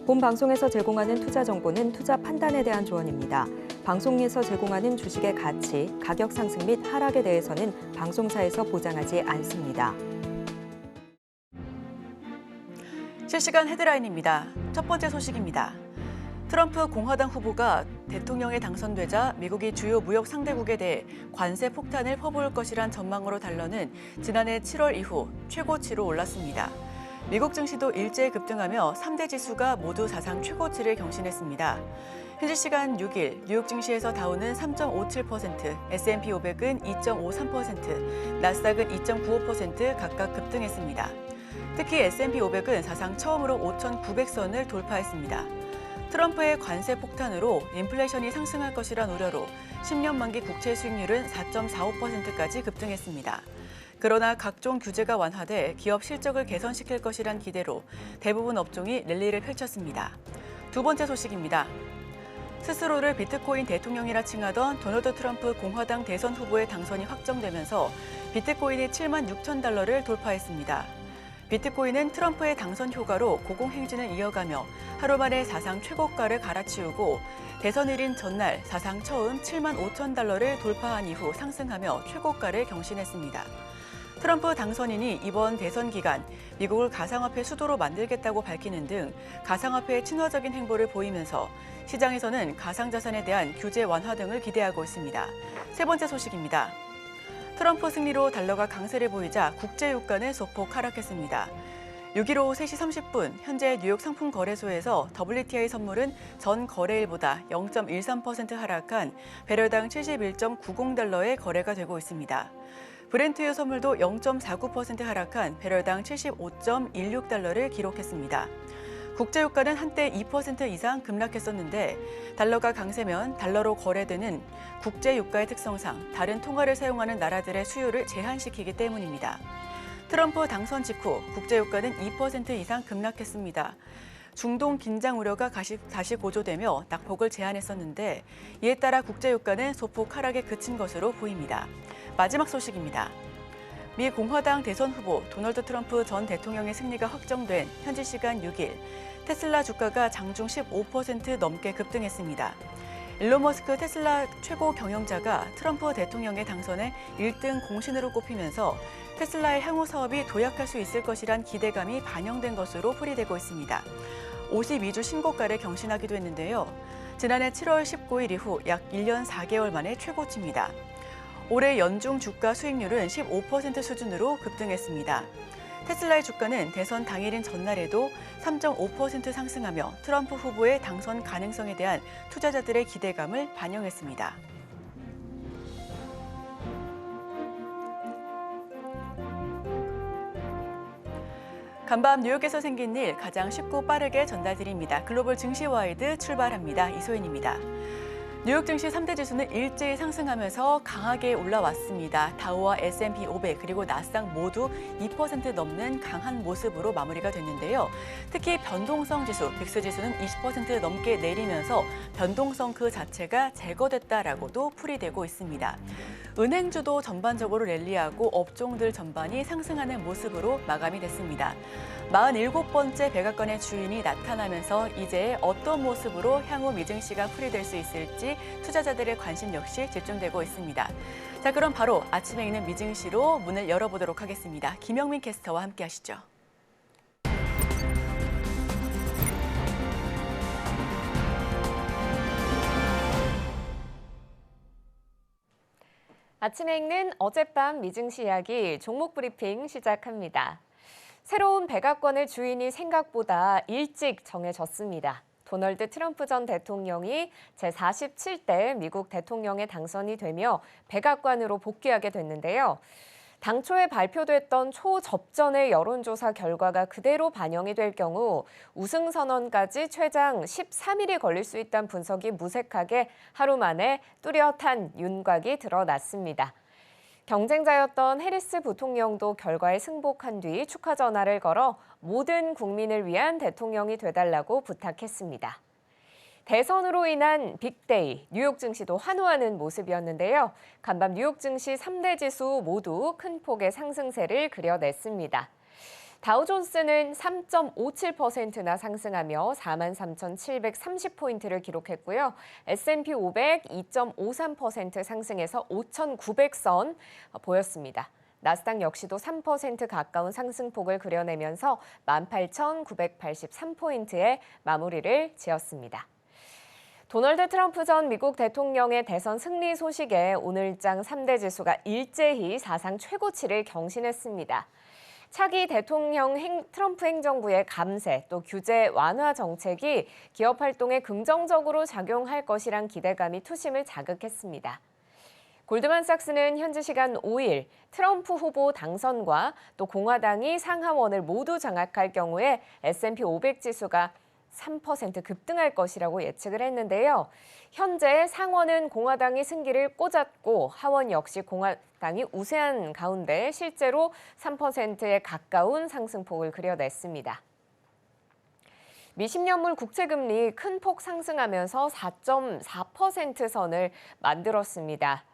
본 방송에서 제공하는 투자 정보는 투자 판단에 대한 조언입니다. 방송에서 제공하는 주식의 가치, 가격 상승 및 하락에 대해서는 방송사에서 보장하지 않습니다. 실시간 헤드라인입니다. 첫 번째 소식입니다. 트럼프 공화당 후보가 대통령에 당선되자 미국이 주요 무역 상대국에 대해 관세 폭탄을 퍼부을 것이란 전망으로 달러는 지난해 7월 이후 최고치로 올랐습니다. 미국 증시도 일제히 급등하며 3대 지수가 모두 사상 최고치를 경신했습니다. 현지 시간 6일 뉴욕 증시에서 다우는 3.57%, S&P 500은 2.53%, 나스닥은 2.95% 각각 급등했습니다. 특히 S&P 500은 사상 처음으로 5,900선을 돌파했습니다. 트럼프의 관세 폭탄으로 인플레이션이 상승할 것이란 우려로 10년 만기 국채 수익률은 4.45%까지 급등했습니다. 그러나 각종 규제가 완화돼 기업 실적을 개선시킬 것이란 기대로 대부분 업종이 랠리를 펼쳤습니다. 두 번째 소식입니다. 스스로를 비트코인 대통령이라 칭하던 도널드 트럼프 공화당 대선 후보의 당선이 확정되면서 비트코인이 7만 6천 달러를 돌파했습니다. 비트코인은 트럼프의 당선 효과로 고공행진을 이어가며 하루 만에 사상 최고가를 갈아치우고 대선일인 전날 사상 처음 7만 5천 달러를 돌파한 이후 상승하며 최고가를 경신했습니다. 트럼프 당선인이 이번 대선 기간 미국을 가상화폐 수도로 만들겠다고 밝히는 등 가상화폐의 친화적인 행보를 보이면서 시장에서는 가상자산에 대한 규제 완화 등을 기대하고 있습니다. 세 번째 소식입니다. 트럼프 승리로 달러가 강세를 보이자 국제유가는 소폭 하락했습니다. 6일 오후 3시 30분 현재 뉴욕 상품거래소에서 WTI 선물은 전 거래일보다 0.13% 하락한 배럴당 71.90달러에 거래가 되고 있습니다. 브렌트유 선물도 0.49% 하락한 배럴당 75.16달러를 기록했습니다. 국제유가는 한때 2% 이상 급락했었는데 달러가 강세면 달러로 거래되는 국제유가의 특성상 다른 통화를 사용하는 나라들의 수요를 제한시키기 때문입니다. 트럼프 당선 직후 국제유가는 2% 이상 급락했습니다. 중동 긴장 우려가 다시 고조되며 낙폭을 제한했었는데 이에 따라 국제유가는 소폭 하락에 그친 것으로 보입니다. 마지막 소식입니다. 미 공화당 대선 후보 도널드 트럼프 전 대통령의 승리가 확정된 현지 시간 6일 테슬라 주가가 장중 15% 넘게 급등했습니다. 일론 머스크 테슬라 최고 경영자가 트럼프 대통령의 당선에 1등 공신으로 꼽히면서 테슬라의 향후 사업이 도약할 수 있을 것이란 기대감이 반영된 것으로 풀이되고 있습니다. 52주 신고가를 경신하기도 했는데요. 지난해 7월 19일 이후 약 1년 4개월 만에 최고치입니다. 올해 연중 주가 수익률은 15% 수준으로 급등했습니다. 테슬라의 주가는 대선 당일인 전날에도 3.5% 상승하며 트럼프 후보의 당선 가능성에 대한 투자자들의 기대감을 반영했습니다. 간밤 뉴욕에서 생긴 일 가장 쉽고 빠르게 전달드립니다. 글로벌 증시 와이드 출발합니다. 이소연입니다. 뉴욕 증시 3대 지수는 일제히 상승하면서 강하게 올라왔습니다. 다우와 S&P 500 그리고 나스닥 모두 2% 넘는 강한 모습으로 마무리가 됐는데요. 특히 변동성 지수, 빅스 지수는 20% 넘게 내리면서 변동성 그 자체가 제거됐다라고도 풀이되고 있습니다. 은행주도 전반적으로 랠리하고 업종들 전반이 상승하는 모습으로 마감이 됐습니다. 47번째 백악관의 주인이 나타나면서 이제 어떤 모습으로 향후 미증시가 풀이될 수 있을지 투자자들의 관심 역시 집중되고 있습니다. 자, 그럼 바로 아침에 있는 미증시로 문을 열어보도록 하겠습니다. 김영민 캐스터와 함께 하시죠. 아침에 읽는 어젯밤 미증시 이야기 종목 브리핑 시작합니다. 새로운 백악관의 주인이 생각보다 일찍 정해졌습니다. 도널드 트럼프 전 대통령이 제47대 미국 대통령에 당선이 되며 백악관으로 복귀하게 됐는데요. 당초에 발표됐던 초접전의 여론조사 결과가 그대로 반영이 될 경우 우승 선언까지 최장 13일이 걸릴 수 있다는 분석이 무색하게 하루 만에 뚜렷한 윤곽이 드러났습니다. 경쟁자였던 해리스 부통령도 결과에 승복한 뒤 축하 전화를 걸어 모든 국민을 위한 대통령이 되달라고 부탁했습니다. 대선으로 인한 빅데이, 뉴욕 증시도 환호하는 모습이었는데요. 간밤 뉴욕 증시 3대 지수 모두 큰 폭의 상승세를 그려냈습니다. 다우존스는 3.57%나 상승하며 43,730포인트를 기록했고요. S&P 500 2.53% 상승해서 5,900선 보였습니다. 나스닥 역시도 3% 가까운 상승폭을 그려내면서 18,983포인트에 마무리를 지었습니다. 도널드 트럼프 전 미국 대통령의 대선 승리 소식에 오늘장 3대 지수가 일제히 사상 최고치를 경신했습니다. 차기 대통령 트럼프 행정부의 감세 또 규제 완화 정책이 기업 활동에 긍정적으로 작용할 것이란 기대감이 투심을 자극했습니다. 골드만삭스는 현지 시간 5일 트럼프 후보 당선과 또 공화당이 상하원을 모두 장악할 경우에 S&P 500 지수가 3% 급등할 것이라고 예측을 했는데요. 현재 상원은 공화당이 승기를 꽂았고 하원 역시 공화당이 우세한 가운데 실제로 3%에 가까운 상승폭을 그려냈습니다. 미 10년물 국채금리 큰 폭 상승하면서 4.4% 선을 만들었습니다.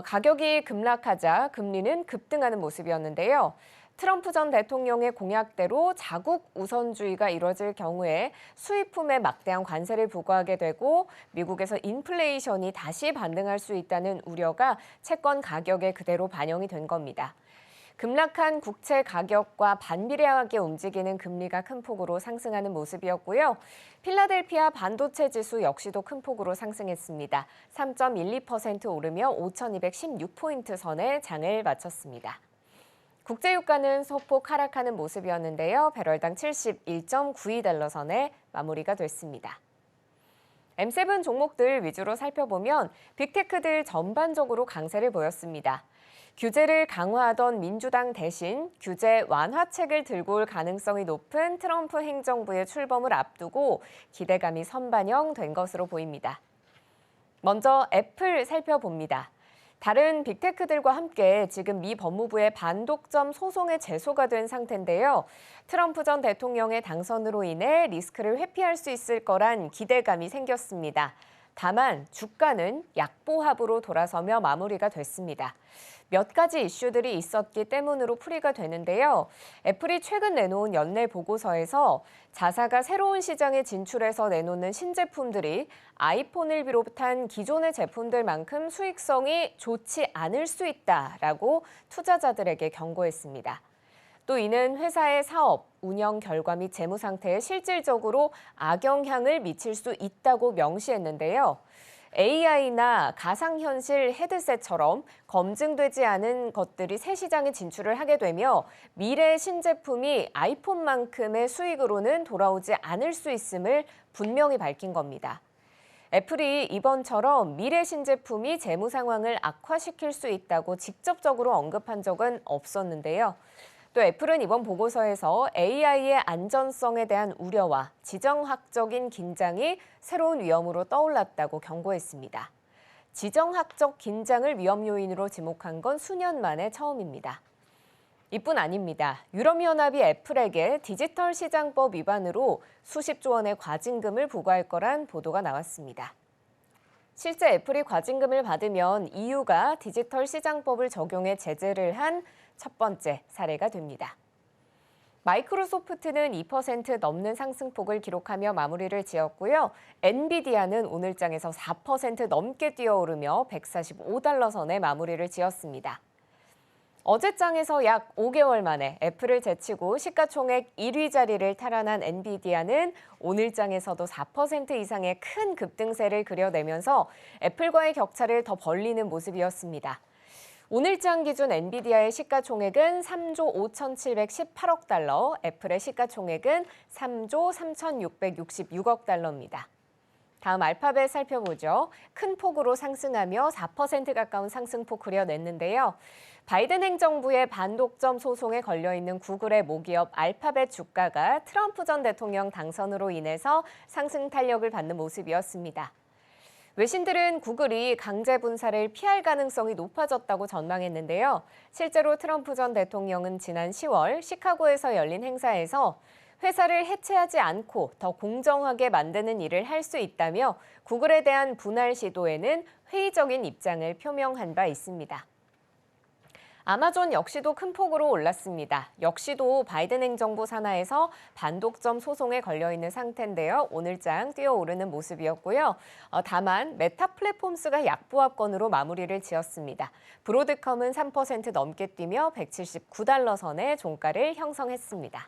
가격이 급락하자 금리는 급등하는 모습이었는데요. 트럼프 전 대통령의 공약대로 자국 우선주의가 이뤄질 경우에 수입품에 막대한 관세를 부과하게 되고 미국에서 인플레이션이 다시 반등할 수 있다는 우려가 채권 가격에 그대로 반영이 된 겁니다. 급락한 국채 가격과 반비례하게 움직이는 금리가 큰 폭으로 상승하는 모습이었고요. 필라델피아 반도체 지수 역시도 큰 폭으로 상승했습니다. 3.12% 오르며 5,216포인트 선에 장을 마쳤습니다. 국제유가는 소폭 하락하는 모습이었는데요. 배럴당 71.92달러 선에 마무리가 됐습니다. M7 종목들 위주로 살펴보면 빅테크들 전반적으로 강세를 보였습니다. 규제를 강화하던 민주당 대신 규제 완화책을 들고 올 가능성이 높은 트럼프 행정부의 출범을 앞두고 기대감이 선반영된 것으로 보입니다. 먼저 애플 살펴봅니다. 다른 빅테크들과 함께 지금 미 법무부의 반독점 소송에 제소가 된 상태인데요. 트럼프 전 대통령의 당선으로 인해 리스크를 회피할 수 있을 거란 기대감이 생겼습니다. 다만 주가는 약보합으로 돌아서며 마무리가 됐습니다. 몇 가지 이슈들이 있었기 때문으로 풀이가 되는데요. 애플이 최근 내놓은 연내 보고서에서 자사가 새로운 시장에 진출해서 내놓는 신제품들이 아이폰을 비롯한 기존의 제품들만큼 수익성이 좋지 않을 수 있다라고 투자자들에게 경고했습니다. 또 이는 회사의 사업, 운영 결과 및 재무 상태에 실질적으로 악영향을 미칠 수 있다고 명시했는데요. AI나 가상현실 헤드셋처럼 검증되지 않은 것들이 새 시장에 진출을 하게 되며 미래 신제품이 아이폰만큼의 수익으로는 돌아오지 않을 수 있음을 분명히 밝힌 겁니다. 애플이 이번처럼 미래 신제품이 재무 상황을 악화시킬 수 있다고 직접적으로 언급한 적은 없었는데요. 또 애플은 이번 보고서에서 AI의 안전성에 대한 우려와 지정학적인 긴장이 새로운 위험으로 떠올랐다고 경고했습니다. 지정학적 긴장을 위험 요인으로 지목한 건 수년 만에 처음입니다. 이뿐 아닙니다. 유럽연합이 애플에게 디지털 시장법 위반으로 수십조 원의 과징금을 부과할 거란 보도가 나왔습니다. 실제 애플이 과징금을 받으면 EU가 디지털 시장법을 적용해 제재를 한 첫 번째 사례가 됩니다. 마이크로소프트는 2% 넘는 상승폭을 기록하며 마무리를 지었고요. 엔비디아는 오늘장에서 4% 넘게 뛰어오르며 145달러 선에 마무리를 지었습니다. 어제장에서 약 5개월 만에 애플을 제치고 시가총액 1위 자리를 탈환한 엔비디아는 오늘장에서도 4% 이상의 큰 급등세를 그려내면서 애플과의 격차를 더 벌리는 모습이었습니다. 오늘장 기준 엔비디아의 시가총액은 3조 5,718억 달러, 애플의 시가총액은 3조 3,666억 달러입니다. 다음 알파벳 살펴보죠. 큰 폭으로 상승하며 4% 가까운 상승폭 그려냈는데요. 바이든 행정부의 반독점 소송에 걸려있는 구글의 모기업 알파벳 주가가 트럼프 전 대통령 당선으로 인해서 상승 탄력을 받는 모습이었습니다. 외신들은 구글이 강제 분사를 피할 가능성이 높아졌다고 전망했는데요. 실제로 트럼프 전 대통령은 지난 10월 시카고에서 열린 행사에서 회사를 해체하지 않고 더 공정하게 만드는 일을 할 수 있다며 구글에 대한 분할 시도에는 회의적인 입장을 표명한 바 있습니다. 아마존 역시도 큰 폭으로 올랐습니다. 역시도 바이든 행정부 산하에서 반독점 소송에 걸려 있는 상태인데요. 오늘장 뛰어오르는 모습이었고요. 다만 메타 플랫폼스가 약보합권으로 마무리를 지었습니다. 브로드컴은 3% 넘게 뛰며 179달러 선의 종가를 형성했습니다.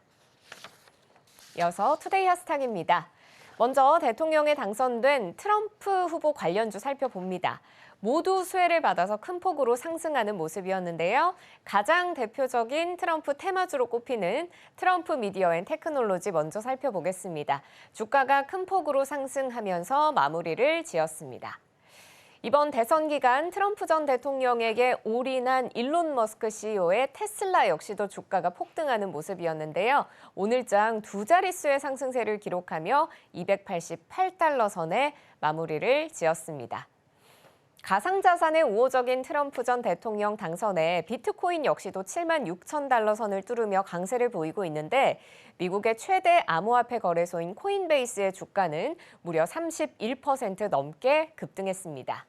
이어서 투데이 하스탁입니다. 먼저 대통령에 당선된 트럼프 후보 관련주 살펴봅니다. 모두 수혜를 받아서 큰 폭으로 상승하는 모습이었는데요. 가장 대표적인 트럼프 테마주로 꼽히는 트럼프 미디어 앤 테크놀로지 먼저 살펴보겠습니다. 주가가 큰 폭으로 상승하면서 마무리를 지었습니다. 이번 대선 기간 트럼프 전 대통령에게 올인한 일론 머스크 CEO의 테슬라 역시도 주가가 폭등하는 모습이었는데요. 오늘장 두 자릿수의 상승세를 기록하며 288달러 선에 마무리를 지었습니다. 가상자산의 우호적인 트럼프 전 대통령 당선에 비트코인 역시도 7만 6천 달러 선을 뚫으며 강세를 보이고 있는데 미국의 최대 암호화폐 거래소인 코인베이스의 주가는 무려 31% 넘게 급등했습니다.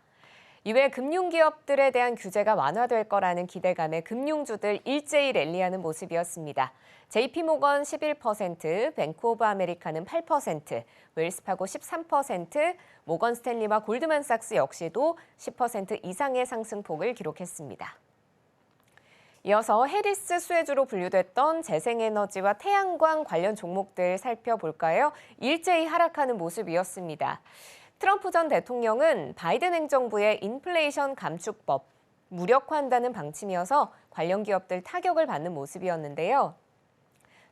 이외 금융기업들에 대한 규제가 완화될 거라는 기대감에 금융주들 일제히 랠리하는 모습이었습니다. JP모건 11%, 뱅크 오브 아메리카는 8%, 웰스파고 13%, 모건 스탠리와 골드만삭스 역시도 10% 이상의 상승폭을 기록했습니다. 이어서 해리스 수혜주로 분류됐던 재생에너지와 태양광 관련 종목들 살펴볼까요? 일제히 하락하는 모습이었습니다. 트럼프 전 대통령은 바이든 행정부의 인플레이션 감축법 무력화한다는 방침이어서 관련 기업들 타격을 받는 모습이었는데요.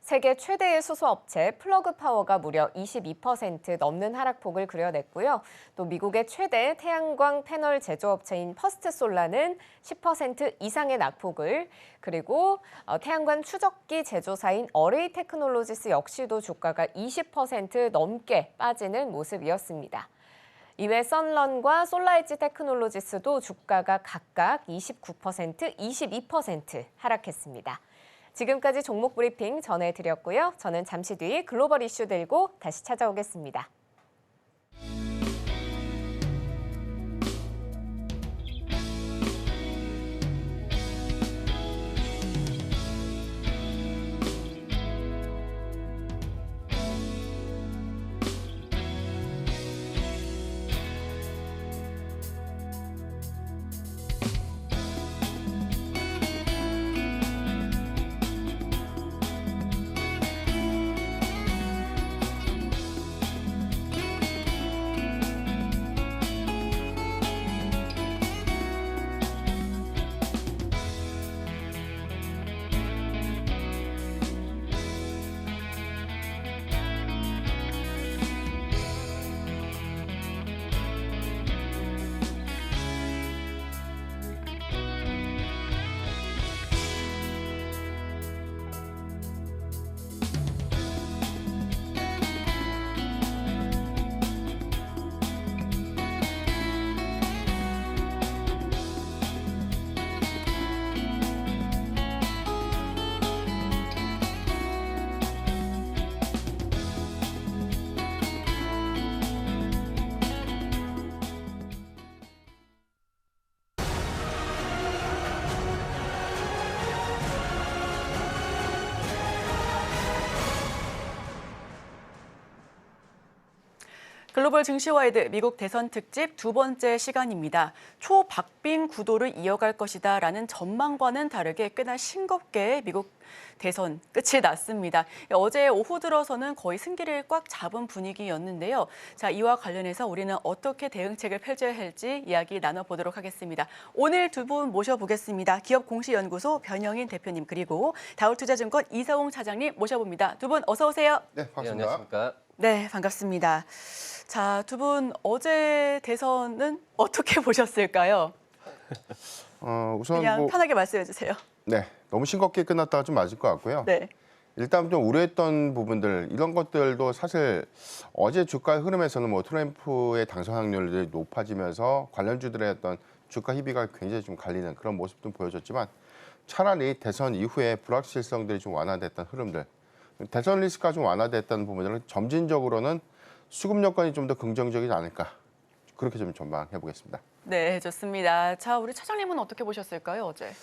세계 최대의 수소업체 플러그 파워가 무려 22% 넘는 하락폭을 그려냈고요. 또 미국의 최대 태양광 패널 제조업체인 퍼스트솔라는 10% 이상의 낙폭을, 그리고 태양광 추적기 제조사인 어레이 테크놀로지스 역시도 주가가 20% 넘게 빠지는 모습이었습니다. 이외 선런과 솔라엣지 테크놀로지스도 주가가 각각 29%, 22% 하락했습니다. 지금까지 종목 브리핑 전해드렸고요. 저는 잠시 뒤 글로벌 이슈 들고 다시 찾아오겠습니다. 글로벌 증시와이드 미국 대선 특집 두 번째 시간입니다. 초박빙 구도를 이어갈 것이다라는 전망과는 다르게 꽤나 싱겁게 미국 대선 끝이 났습니다. 어제 오후 들어서는 거의 승기를 꽉 잡은 분위기였는데요. 자, 이와 관련해서 우리는 어떻게 대응책을 펼쳐야 할지 이야기 나눠보도록 하겠습니다. 오늘 두 분 모셔보겠습니다. 기업공시연구소 변영인 대표님 그리고 다울투자증권 이서웅 차장님 모셔봅니다. 두 분 어서 오세요. 네, 반갑습니다. 네, 안녕하십니까. 네, 반갑습니다. 자, 두 분 어제 대선은 어떻게 보셨을까요? 우선 그냥 편하게 말씀해 주세요. 네, 너무 싱겁게 끝났다가 좀 맞을 것 같고요. 네. 일단 좀 우려했던 부분들 이런 것들도 사실 어제 주가 흐름에서는 뭐 트럼프의 당선 확률이 높아지면서 관련주들의 어떤 주가 희비가 굉장히 좀 갈리는 그런 모습도 보여줬지만 차라리 대선 이후에 불확실성들이 좀 완화됐던 흐름들, 대선 리스크가 좀 완화됐다는 부분들은 점진적으로는 수급 여건이 좀 더 긍정적이지 않을까 그렇게 좀 전망해 보겠습니다. 네, 좋습니다. 자, 우리 차장님은 어떻게 보셨을까요, 어제?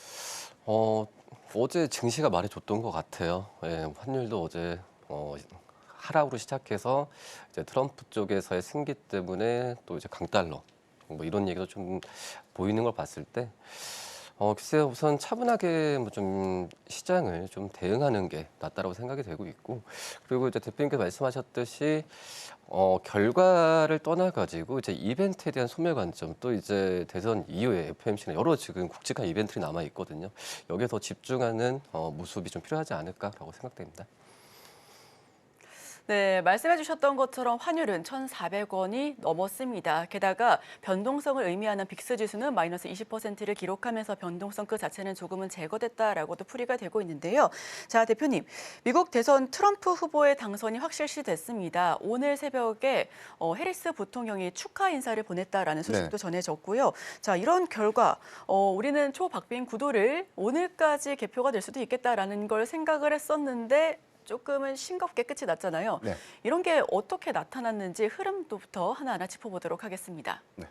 어제 증시가 말해줬던 것 같아요. 예, 환율도 어제 하락으로 시작해서 이제 트럼프 쪽에서의 승기 때문에 또 이제 강달러 뭐 이런 얘기도 좀 보이는 걸 봤을 때 글쎄요, 우선 차분하게 뭐 좀 시장을 좀 대응하는 게 낫다라고 생각이 되고 있고, 그리고 이제 대표님께서 말씀하셨듯이 결과를 떠나가지고 이제 이벤트에 대한 소멸 관점, 또 이제 대선 이후에 FOMC는 여러 지금 굵직한 이벤트들이 남아 있거든요. 여기에 더 집중하는 모습이 좀 필요하지 않을까라고 생각됩니다. 네, 말씀해 주셨던 것처럼 환율은 1,400원이 넘었습니다. 게다가 변동성을 의미하는 빅스 지수는 마이너스 20%를 기록하면서 변동성 그 자체는 조금은 제거됐다라고도 풀이가 되고 있는데요. 자, 대표님, 미국 대선 트럼프 후보의 당선이 확실시됐습니다. 오늘 새벽에 해리스 부통령이 축하 인사를 보냈다라는 소식도 전해졌고요. 자, 이런 결과 우리는 초박빙 구도를 오늘까지 개표가 될 수도 있겠다라는 걸 생각을 했었는데 조금은 싱겁게 끝이 났잖아요. 네. 이런 게 어떻게 나타났는지 흐름부터 하나하나 짚어보도록 하겠습니다. 네.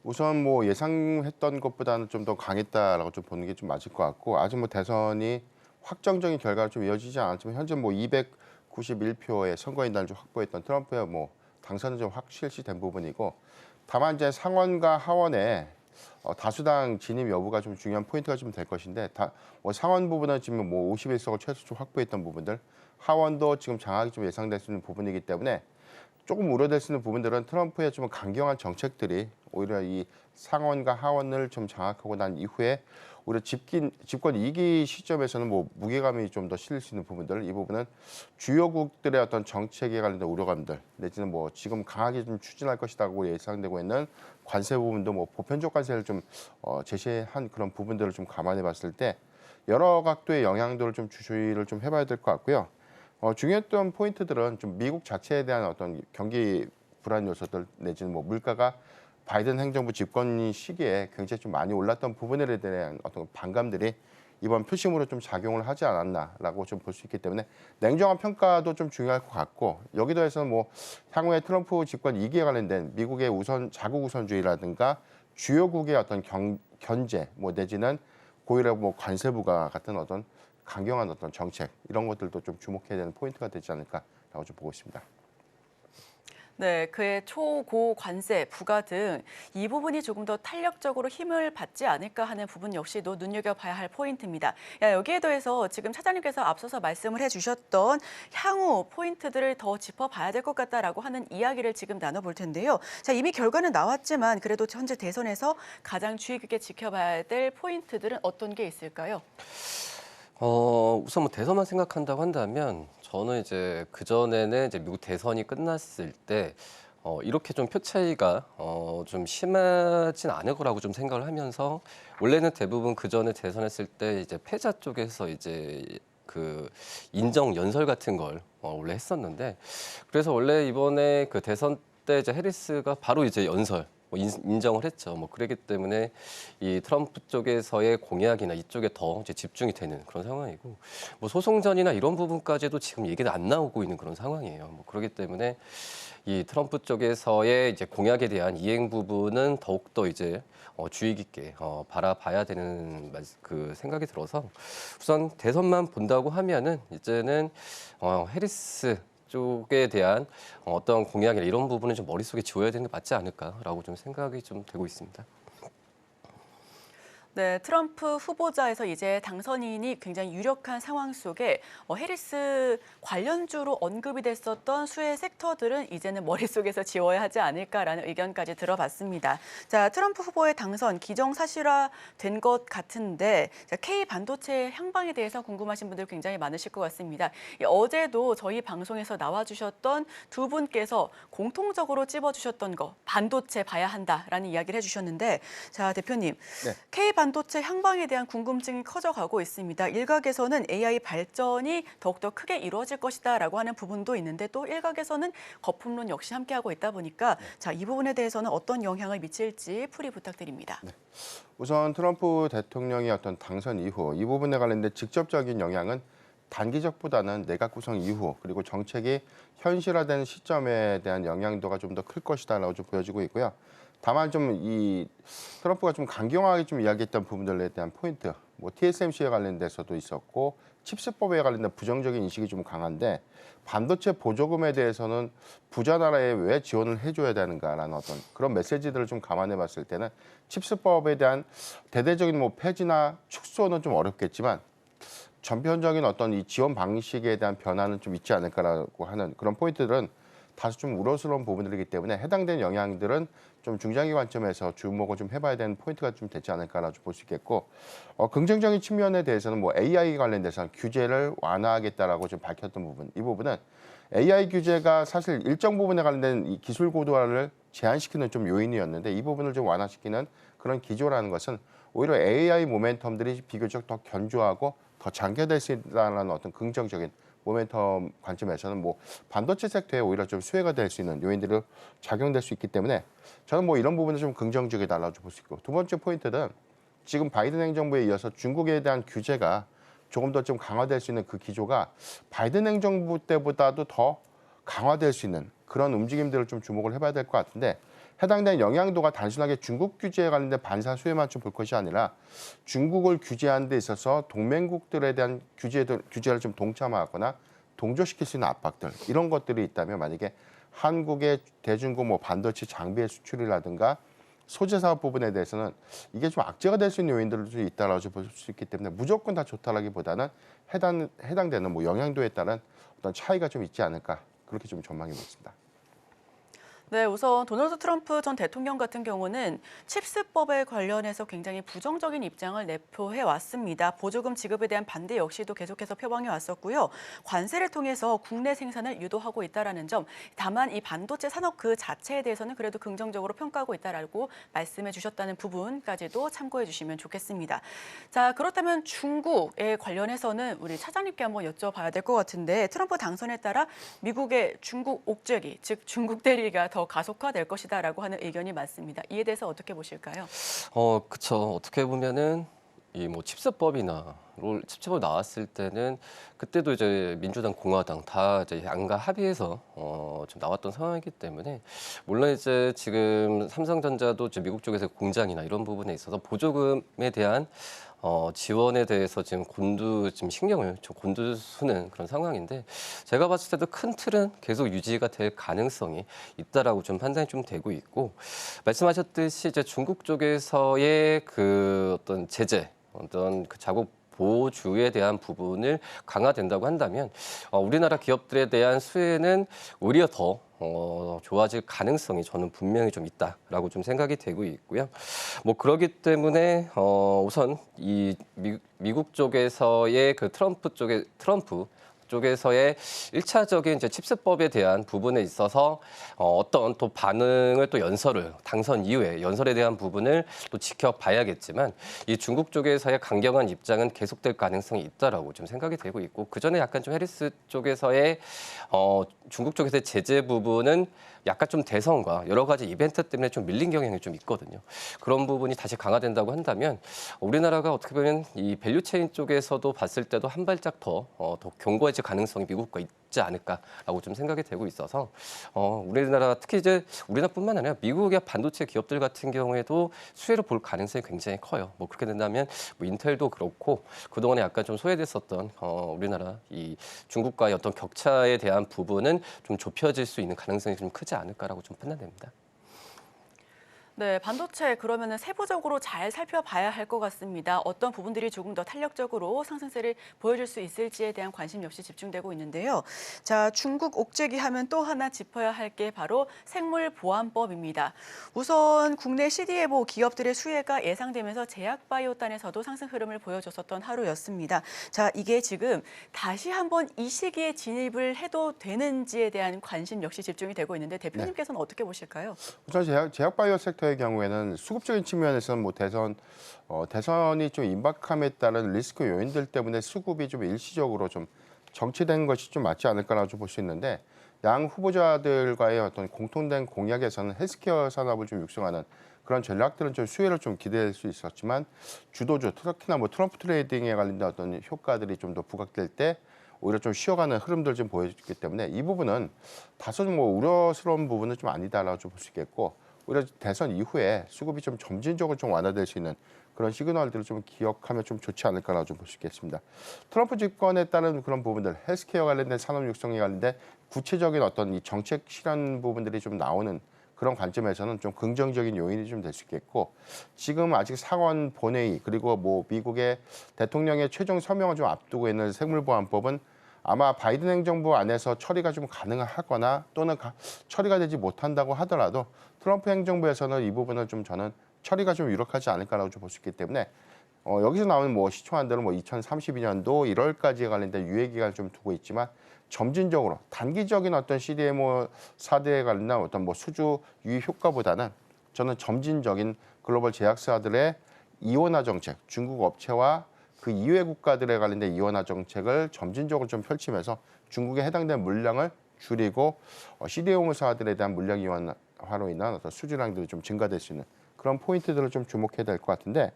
우선 뭐 예상했던 것보다는 좀 더 강했다라고 좀 보는 게 좀 맞을 것 같고, 아직 뭐 대선이 확정적인 결과가 좀 이어지지 않았지만 현재 뭐 291표의 선거인단을 좀 확보했던 트럼프의 뭐 당선은 좀 확실시된 부분이고, 다만 이제 상원과 하원에 다수당 진입 여부가 좀 중요한 포인트가 좀 될 것인데, 뭐 상원 부분은 지금 뭐 51석을 최소 좀 확보했던 부분들, 하원도 지금 장악이 좀 예상될 수 있는 부분이기 때문에 조금 우려될 수 있는 부분들은 트럼프의 좀 강경한 정책들이 오히려 이 상원과 하원을 좀 장악하고 난 이후에 오히려 집권 2기 시점에서는 뭐 무게감이 좀 더 실릴 수 있는 부분들, 이 부분은 주요국들의 어떤 정책에 관련된 우려감들 내지는 뭐 지금 강하게 좀 추진할 것이라고 예상되고 있는 관세 부분도 뭐 보편적 관세를 좀 제시한 그런 부분들을 좀 감안해 봤을 때 여러 각도의 영향들을 좀 주의를 좀 해봐야 될 것 같고요. 중요했던 포인트들은 좀 미국 자체에 대한 어떤 경기 불안 요소들 내지는 뭐 물가가 바이든 행정부 집권 시기에 굉장히 좀 많이 올랐던 부분에 대한 어떤 반감들이 이번 표심으로 좀 작용을 하지 않았나라고 좀 볼 수 있기 때문에 냉정한 평가도 좀 중요할 것 같고, 여기 더해서는 뭐 향후에 트럼프 집권 2기에 관련된 미국의 자국 우선주의라든가 주요국의 어떤 견제 뭐 내지는 고의로 뭐 관세 부과 같은 어떤 강경한 어떤 정책, 이런 것들도 좀 주목해야 되는 포인트가 되지 않을까라고 좀 보고 있습니다. 네, 그의 초고 관세, 부가 등 이 부분이 조금 더 탄력적으로 힘을 받지 않을까 하는 부분 역시도 눈여겨봐야 할 포인트입니다. 여기에 더해서 지금 차장님께서 앞서서 말씀을 해주셨던 향후 포인트들을 더 짚어봐야 될 것 같다라고 하는 이야기를 지금 나눠볼 텐데요. 자, 이미 결과는 나왔지만 그래도 현재 대선에서 가장 주의 깊게 지켜봐야 될 포인트들은 어떤 게 있을까요? 우선 뭐 대선만 생각한다고 한다면 저는 이제 그전에는 이제 미국 대선이 끝났을 때 이렇게 좀 표 차이가 좀 심하진 않을 거라고 좀 생각을 하면서, 원래는 대부분 그전에 대선했을 때 이제 패자 쪽에서 이제 그 인정 연설 같은 걸 원래 했었는데, 그래서 원래 이번에 그 대선 때 이제 해리스가 바로 이제 연설 뭐 인정을 했죠. 뭐 그렇기 때문에 이 트럼프 쪽에서의 공약이나 이쪽에 더 이제 집중이 되는 그런 상황이고, 뭐 소송전이나 이런 부분까지도 지금 얘기가 안 나오고 있는 그런 상황이에요. 뭐 그렇기 때문에 이 트럼프 쪽에서의 이제 공약에 대한 이행 부분은 더욱더 이제 주의 깊게 바라봐야 되는 그 생각이 들어서, 우선 대선만 본다고 하면은 이제는 해리스 쪽에 대한 어떤 공약이나 이런 부분을 좀 머릿속에 지워야 되는 게 맞지 않을까라고 좀 생각이 좀 되고 있습니다. 네, 트럼프 후보자에서 이제 당선인이 굉장히 유력한 상황 속에 해리스 관련주로 언급이 됐었던 수혜 섹터들은 이제는 머릿속에서 지워야 하지 않을까라는 의견까지 들어봤습니다. 자, 트럼프 후보의 당선 기정사실화된 것 같은데, 자, K 반도체 향방에 대해서 궁금하신 분들 굉장히 많으실 것 같습니다. 어제도 저희 방송에서 나와주셨던 두 분께서 공통적으로 찝어주셨던 거, 반도체 봐야 한다라는 이야기를 해주셨는데, 자, 대표님, 네. K 반도체 향방에 대한 궁금증이 커져가고 있습니다. 일각에서는 AI 발전이 더욱더 크게 이루어질 것이다라고 하는 부분도 있는데, 또 일각에서는 거품론 역시 함께하고 있다 보니까 자, 이 부분에 대해서는 어떤 영향을 미칠지 풀이 부탁드립니다. 네. 우선 트럼프 대통령의 어떤 당선 이후 이 부분에 관련된 직접적인 영향은 단기적보다는 내각 구성 이후 그리고 정책이 현실화되는 시점에 대한 영향도가 좀 더 클 것이다라고 좀 보여지고 있고요. 다만 좀 이 트럼프가 좀 강경하게 좀 이야기했던 부분들에 대한 포인트, 뭐 TSMC에 관련돼서도 있었고 칩스법에 관련된 부정적인 인식이 좀 강한데 반도체 보조금에 대해서는 부자 나라에 왜 지원을 해줘야 되는가라는 어떤 그런 메시지들을 좀 감안해봤을 때는 칩스법에 대한 대대적인 뭐 폐지나 축소는 좀 어렵겠지만 전편적인 어떤 이 지원 방식에 대한 변화는 좀 있지 않을까라고 하는 그런 포인트들은 다소 좀 우려스러운 부분들이기 때문에 해당된 영향들은 좀 중장기 관점에서 주목을 좀 해봐야 되는 포인트가 좀 되지 않을까라고 볼 수 있겠고 긍정적인 측면에 대해서는 뭐 AI 관련돼서 규제를 완화하겠다라고 좀 밝혔던 부분 이 부분은 AI 규제가 사실 일정 부분에 관련된 이 기술 고도화를 제한시키는 좀 요인이었는데 이 부분을 좀 완화시키는 그런 기조라는 것은 오히려 AI 모멘텀들이 비교적 더 견조하고 더 장기화될 수 있다는 어떤 긍정적인 모멘텀 관점에서는 뭐 반도체 섹터에 오히려 좀 수혜가 될 수 있는 요인들이 작용될 수 있기 때문에 저는 뭐 이런 부분을 좀 긍정적이다라고 볼 수 있고 두 번째 포인트는 지금 바이든 행정부에 이어서 중국에 대한 규제가 조금 더 좀 강화될 수 있는 그 기조가 바이든 행정부 때보다도 더 강화될 수 있는 그런 움직임들을 좀 주목을 해봐야 될 것 같은데 해당된 영향도가 단순하게 중국 규제에 관련된 반사 수혜만 좀 볼 것이 아니라 중국을 규제하는 데 있어서 동맹국들에 대한 규제를 좀 동참하거나 동조시킬 수 있는 압박들 이런 것들이 있다면 만약에 한국의 대중국 뭐 반도체 장비의 수출이라든가 소재 사업 부분에 대해서는 이게 좀 악재가 될 수 있는 요인들도 있다라고 볼 수 있기 때문에 무조건 다 좋다라기보다는 해당되는 뭐 영향도에 따른 어떤 차이가 좀 있지 않을까 그렇게 좀 전망해 보겠습니다. 네, 우선 도널드 트럼프 전 대통령 같은 경우는 칩스법에 관련해서 굉장히 부정적인 입장을 내포해 왔습니다. 보조금 지급에 대한 반대 역시도 계속해서 표방해 왔었고요. 관세를 통해서 국내 생산을 유도하고 있다라는 점, 다만 이 반도체 산업 그 자체에 대해서는 그래도 긍정적으로 평가하고 있다라고 말씀해 주셨다는 부분까지도 참고해 주시면 좋겠습니다. 자, 그렇다면 중국에 관련해서는 우리 차장님께 한번 여쭤봐야 될 것 같은데 트럼프 당선에 따라 미국의 중국 옥죄기, 즉 중국 대리가 더 가속화될 것이다라고 하는 의견이 많습니다. 이에 대해서 어떻게 보실까요? 그쵸. 어떻게 보면은 이 뭐 칩스법이나 칩스법 나왔을 때는 그때도 이제 민주당, 공화당 다 이제 양가 합의해서 좀 나왔던 상황이기 때문에 물론 이제 지금 삼성전자도 이제 미국 쪽에서 공장이나 이런 부분에 있어서 보조금에 대한 지원에 대해서 지금 지금 신경을 좀 곤두서는 그런 상황인데 제가 봤을 때도 큰 틀은 계속 유지가 될 가능성이 있다라고 좀 판단이 좀 되고 있고 말씀하셨듯이 이제 중국 쪽에서의 그 어떤 제재, 어떤 그 자국 보호주에 대한 부분을 강화된다고 한다면 우리나라 기업들에 대한 수혜는 오히려 더 좋아질 가능성이 저는 분명히 좀 있다라고 좀 생각이 되고 있고요. 뭐 그렇기 때문에 우선 이 미국 쪽에서의 그 트럼프 쪽에서의 1차적인 이제 칩스법에 대한 부분에 있어서 어떤 또 반응을 또 당선 이후에 연설에 대한 부분을 또 지켜봐야겠지만 이 중국 쪽에서의 강경한 입장은 계속될 가능성이 있다라고 좀 생각이 되고 있고 그 전에 약간 좀 해리스 쪽에서의 중국 쪽에서의 제재 부분은 약간 좀 대선과 여러 가지 이벤트 때문에 좀 밀린 경향이 좀 있거든요. 그런 부분이 다시 강화된다고 한다면 우리나라가 어떻게 보면 이 밸류체인 쪽에서도 봤을 때도 한 발짝 더 견고해질 가능성이 미국과 있지 않을까라고 좀 생각이 되고 있어서 우리나라 특히 이제 우리나라뿐만 아니라 미국의 반도체 기업들 같은 경우에도 수혜를 볼 가능성이 굉장히 커요. 뭐 그렇게 된다면 뭐 인텔도 그렇고 그동안에 약간 좀 소외됐었던 우리나라 이 중국과의 어떤 격차에 대한 부분은 좀 좁혀질 수 있는 가능성이 좀 크지 않을까라고 좀 판단됩니다. 네, 반도체 그러면은 세부적으로 잘 살펴봐야 할 것 같습니다. 어떤 부분들이 조금 더 탄력적으로 상승세를 보여줄 수 있을지에 대한 관심 역시 집중되고 있는데요. 자, 중국 옥죄기 하면 또 하나 짚어야 할 게 바로 생물보안법입니다. 우선 국내 CDMO 기업들의 수혜가 예상되면서 제약바이오단에서도 상승 흐름을 보여줬었던 하루였습니다. 자, 이게 지금 다시 한번 이 시기에 진입을 해도 되는지에 대한 관심 역시 집중이 되고 있는데 대표님께서는 어떻게 보실까요? 우선 제약바이오 섹터의 경우에는 수급적인 측면에서는 뭐 대선이 좀 임박함에 따른 리스크 요인들 때문에 수급이 좀 일시적으로 좀 정체된 것이 좀 맞지 않을까라고 볼 수 있는데 양 후보자들과의 어떤 공통된 공약에서는 헬스케어 산업을 좀 육성하는 그런 전략들은 좀 수혜를 좀 기대할 수 있었지만 주도주 특히나 뭐 트럼프 트레이딩에 관련된 어떤 효과들이 좀 더 부각될 때 오히려 좀 쉬어가는 흐름들 좀 보여줬기 때문에 이 부분은 다소 좀 뭐 우려스러운 부분은 좀 아니다라고 좀 볼 수 있겠고 오히려 대선 이후에 수급이 좀 점진적으로 좀 완화될 수 있는 그런 시그널들을 좀 기억하면 좀 좋지 않을까라고 좀 볼 수 있겠습니다. 트럼프 집권에 따른 그런 부분들, 헬스케어 관련된 산업 육성에 관련된 구체적인 어떤 이 정책 실현 부분들이 좀 나오는 그런 관점에서는 좀 긍정적인 요인이 좀 될 수 있겠고, 지금 아직 상원 본회의 그리고 뭐 미국의 대통령의 최종 서명을 좀 앞두고 있는 생물보안법은 아마 바이든 행정부 안에서 처리가 좀 가능하거나 또는 처리가 되지 못한다고 하더라도 트럼프 행정부에서는 이 부분을 좀 저는 처리가 좀 유력하지 않을까라고 좀 볼 수 있기 때문에 여기서 나오는 뭐 시초안들은 뭐 2032년도 1월까지에 관련된 유예 기간을 좀 두고 있지만 점진적으로 단기적인 어떤 CDMO 사들에 관련된 어떤 뭐 수주 유입 효과보다는 저는 점진적인 글로벌 제약사들의 이원화 정책, 중국 업체와 그 이외 국가들에 관련된 이원화 정책을 점진적으로 좀 펼치면서 중국에 해당된 물량을 줄이고 CDMO사들에 대한 물량 이원화로 인한 어떤 수주량들이 좀 증가될 수 있는 그런 포인트들을 좀 주목해야 될 것 같은데,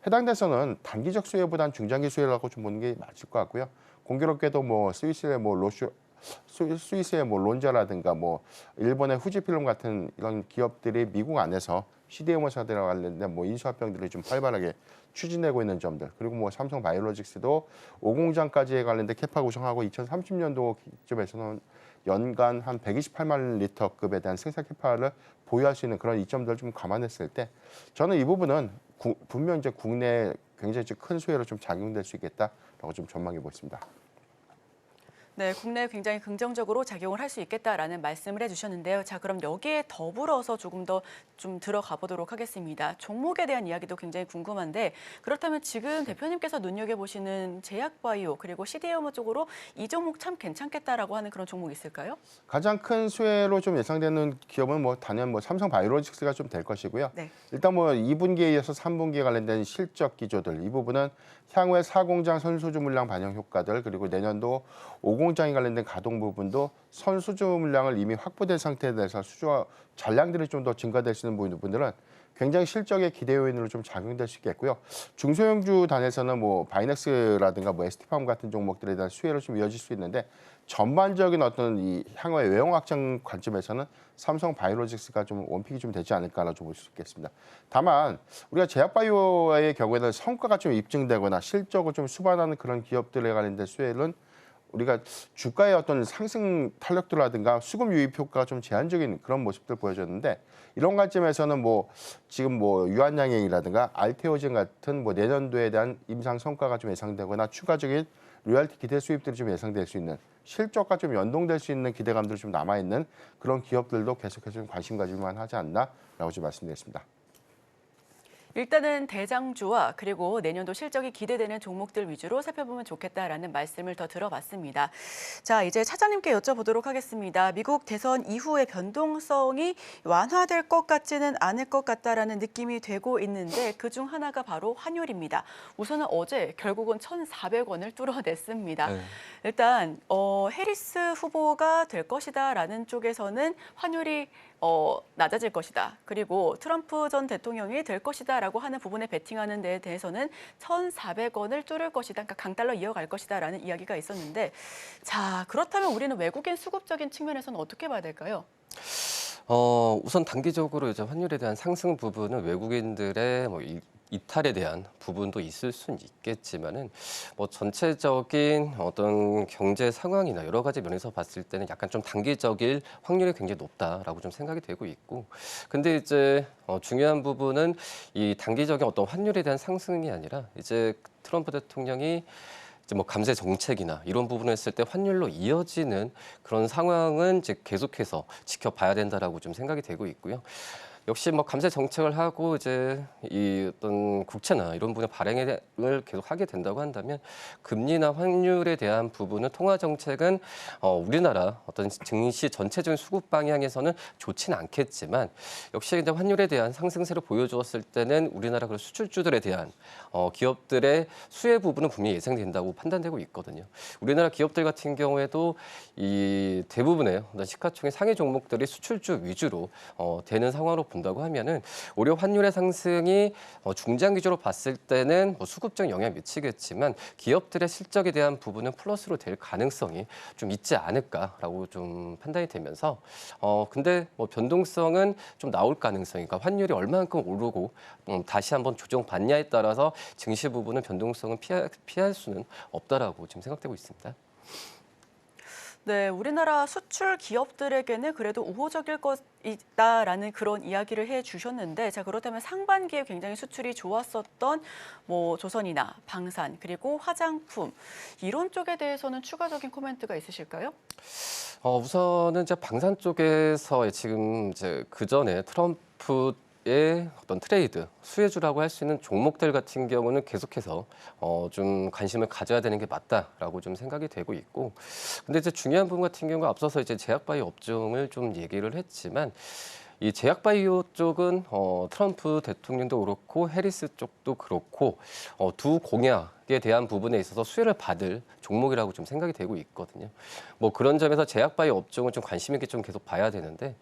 해당돼서는 단기적 수혜보다는 중장기 수혜라고 좀 보는 게 맞을 것 같고요. 공교롭게도 뭐 스위스의 뭐 론자라든가 뭐 일본의 후지필름 같은 이런 기업들이 미국 안에서 CDMO사들과 관련된 뭐 인수합병들을 좀 활발하게 추진하고 있는 점들, 그리고 뭐 삼성 바이오로직스도 5공장까지에 관련된 캐파 구성하고 2030년도 기점에서는 연간 한 128만 리터급에 대한 생산 캐파를 보유할 수 있는 그런 이점들을 좀 감안했을 때 저는 이 부분은 분명 이제 국내에 굉장히 큰 수혜로 좀 작용될 수 있겠다라고 좀 전망해 보겠습니다. 네, 국내에 굉장히 긍정적으로 작용을 할 수 있겠다라는 말씀을 해주셨는데요. 자, 그럼 여기에 더불어서 조금 더 좀 들어가 보도록 하겠습니다. 종목에 대한 이야기도 굉장히 궁금한데, 그렇다면 지금 대표님께서 눈여겨보시는 제약바이오 그리고 CDMO 쪽으로 이 종목 참 괜찮겠다라고 하는 그런 종목 있을까요? 가장 큰 수혜로 좀 예상되는 기업은 뭐 단연 뭐 삼성 바이오로직스가 좀 될 것이고요. 네. 일단 뭐 2분기에 이어서 3분기에 관련된 실적 기조들, 이 부분은 향후에 4공장 선수주 물량 반영 효과들, 그리고 내년도 5공장에 관련된 가동 부분도 선수주 물량을 이미 확보된 상태에서 수주와 잔량들이 좀 더 증가될 수 있는 부분들은 굉장히 실적의 기대 요인으로 좀 작용될 수 있겠고요. 중소형주 단에서는 뭐 바이넥스라든가 뭐 ST팜 같은 종목들에 대한 수혜로 좀 이어질 수 있는데, 전반적인 어떤 이 향후의 외형 확장 관점에서는 삼성 바이오로직스가 좀 원픽이 좀 되지 않을까라고 볼 수 있겠습니다. 다만 우리가 제약바이오의 경우에는 성과가 좀 입증되거나 실적을 좀 수반하는 그런 기업들에 관련된 수혜는 우리가 주가의 어떤 상승 탄력도라든가 수급 유입 효과가 좀 제한적인 그런 모습들 보여줬는데, 이런 관점에서는 뭐 지금 뭐 유한양행이라든가 알테오젠 같은 뭐 내년도에 대한 임상 성과가 좀 예상되거나 추가적인 로열티 기대 수입들이 좀 예상될 수 있는, 실적과 좀 연동될 수 있는 기대감들이 좀 남아 있는 그런 기업들도 계속해서 좀 관심 가질만 하지 않나라고 좀 말씀드렸습니다. 일단은 대장주와 그리고 내년도 실적이 기대되는 종목들 위주로 살펴보면 좋겠다라는 말씀을 더 들어봤습니다. 자, 이제 차장님께 여쭤보도록 하겠습니다. 미국 대선 이후의 변동성이 완화될 것 같지는 않을 것 같다라는 느낌이 되고 있는데, 그중 하나가 바로 환율입니다. 우선은 어제 결국은 1,400원을 뚫어냈습니다. 네. 일단 해리스 후보가 될 것이다라는 쪽에서는 환율이 낮아질 것이다. 그리고 트럼프 전 대통령이 될 것이다라고 하는 부분에 베팅하는 데에 대해서는 1,400원을 뚫을 것이다. 그러니까 강달러 이어갈 것이다라는 이야기가 있었는데, 자, 그렇다면 우리는 외국인 수급적인 측면에서는 어떻게 봐야 될까요? 우선 단기적으로 이제 환율에 대한 상승 부분은 외국인들의 뭐 이탈에 대한 부분도 있을 수는 있겠지만은 뭐 전체적인 어떤 경제 상황이나 여러 가지 면에서 봤을 때는 약간 좀 단기적일 확률이 굉장히 높다라고 좀 생각이 되고 있고, 근데 이제 중요한 부분은 이 단기적인 어떤 환율에 대한 상승이 아니라 이제 트럼프 대통령이 이제 뭐 감세 정책이나 이런 부분을 했을 때 환율로 이어지는 그런 상황은 이제 계속해서 지켜봐야 된다라고 좀 생각이 되고 있고요. 역시 뭐 감세 정책을 하고 이제 이 어떤 국채나 이런 부분의 발행을 계속 하게 된다고 한다면 금리나 환율에 대한 부분은 통화 정책은 우리나라 어떤 증시 전체적인 수급 방향에서는 좋지는 않겠지만, 역시 이제 환율에 대한 상승세를 보여주었을 때는 우리나라 그 수출주들에 대한 기업들의 수혜 부분은 분명히 예상된다고 판단되고 있거든요. 우리나라 기업들 같은 경우에도 이 대부분의 시가총액 상위 종목들이 수출주 위주로 되는 상황으로 본다고 하면은 오히려 환율의 상승이 중장기적으로 봤을 때는 뭐 수급적 영향 미치겠지만 기업들의 실적에 대한 부분은 플러스로 될 가능성이 좀 있지 않을까라고 좀 판단이 되면서 근데 뭐 변동성은 좀 나올 가능성이, 그러니까 환율이 얼마만큼 오르고 다시 한번 조정받냐에 따라서 증시 부분은 변동성은 피할 수는 없다라고 지금 생각되고 있습니다. 네, 우리나라 수출 기업들에게는 그래도 우호적일 것이다라는 그런 이야기를 해주셨는데, 자 그렇다면 상반기에 굉장히 수출이 좋았었던 뭐 조선이나 방산 그리고 화장품 이런 쪽에 대해서는 추가적인 코멘트가 있으실까요? 우선은 이제 방산 쪽에서 지금 이제 그 전에 트럼프의 어떤 트레이드 수혜주라고 할 수 있는 종목들 같은 경우는 계속해서 좀 관심을 가져야 되는 게 맞다라고 좀 생각이 되고 있고, 근데 이제 중요한 부분 같은 경우가 앞서서 이제 제약바이오 업종을 좀 얘기를 했지만 이 제약바이오 쪽은 트럼프 대통령도 그렇고 해리스 쪽도 그렇고 두 공약에 대한 부분에 있어서 수혜를 받을 종목이라고 좀 생각이 되고 있거든요. 뭐 그런 점에서 제약바이오 업종을 좀 관심 있게 좀 계속 봐야 되는데,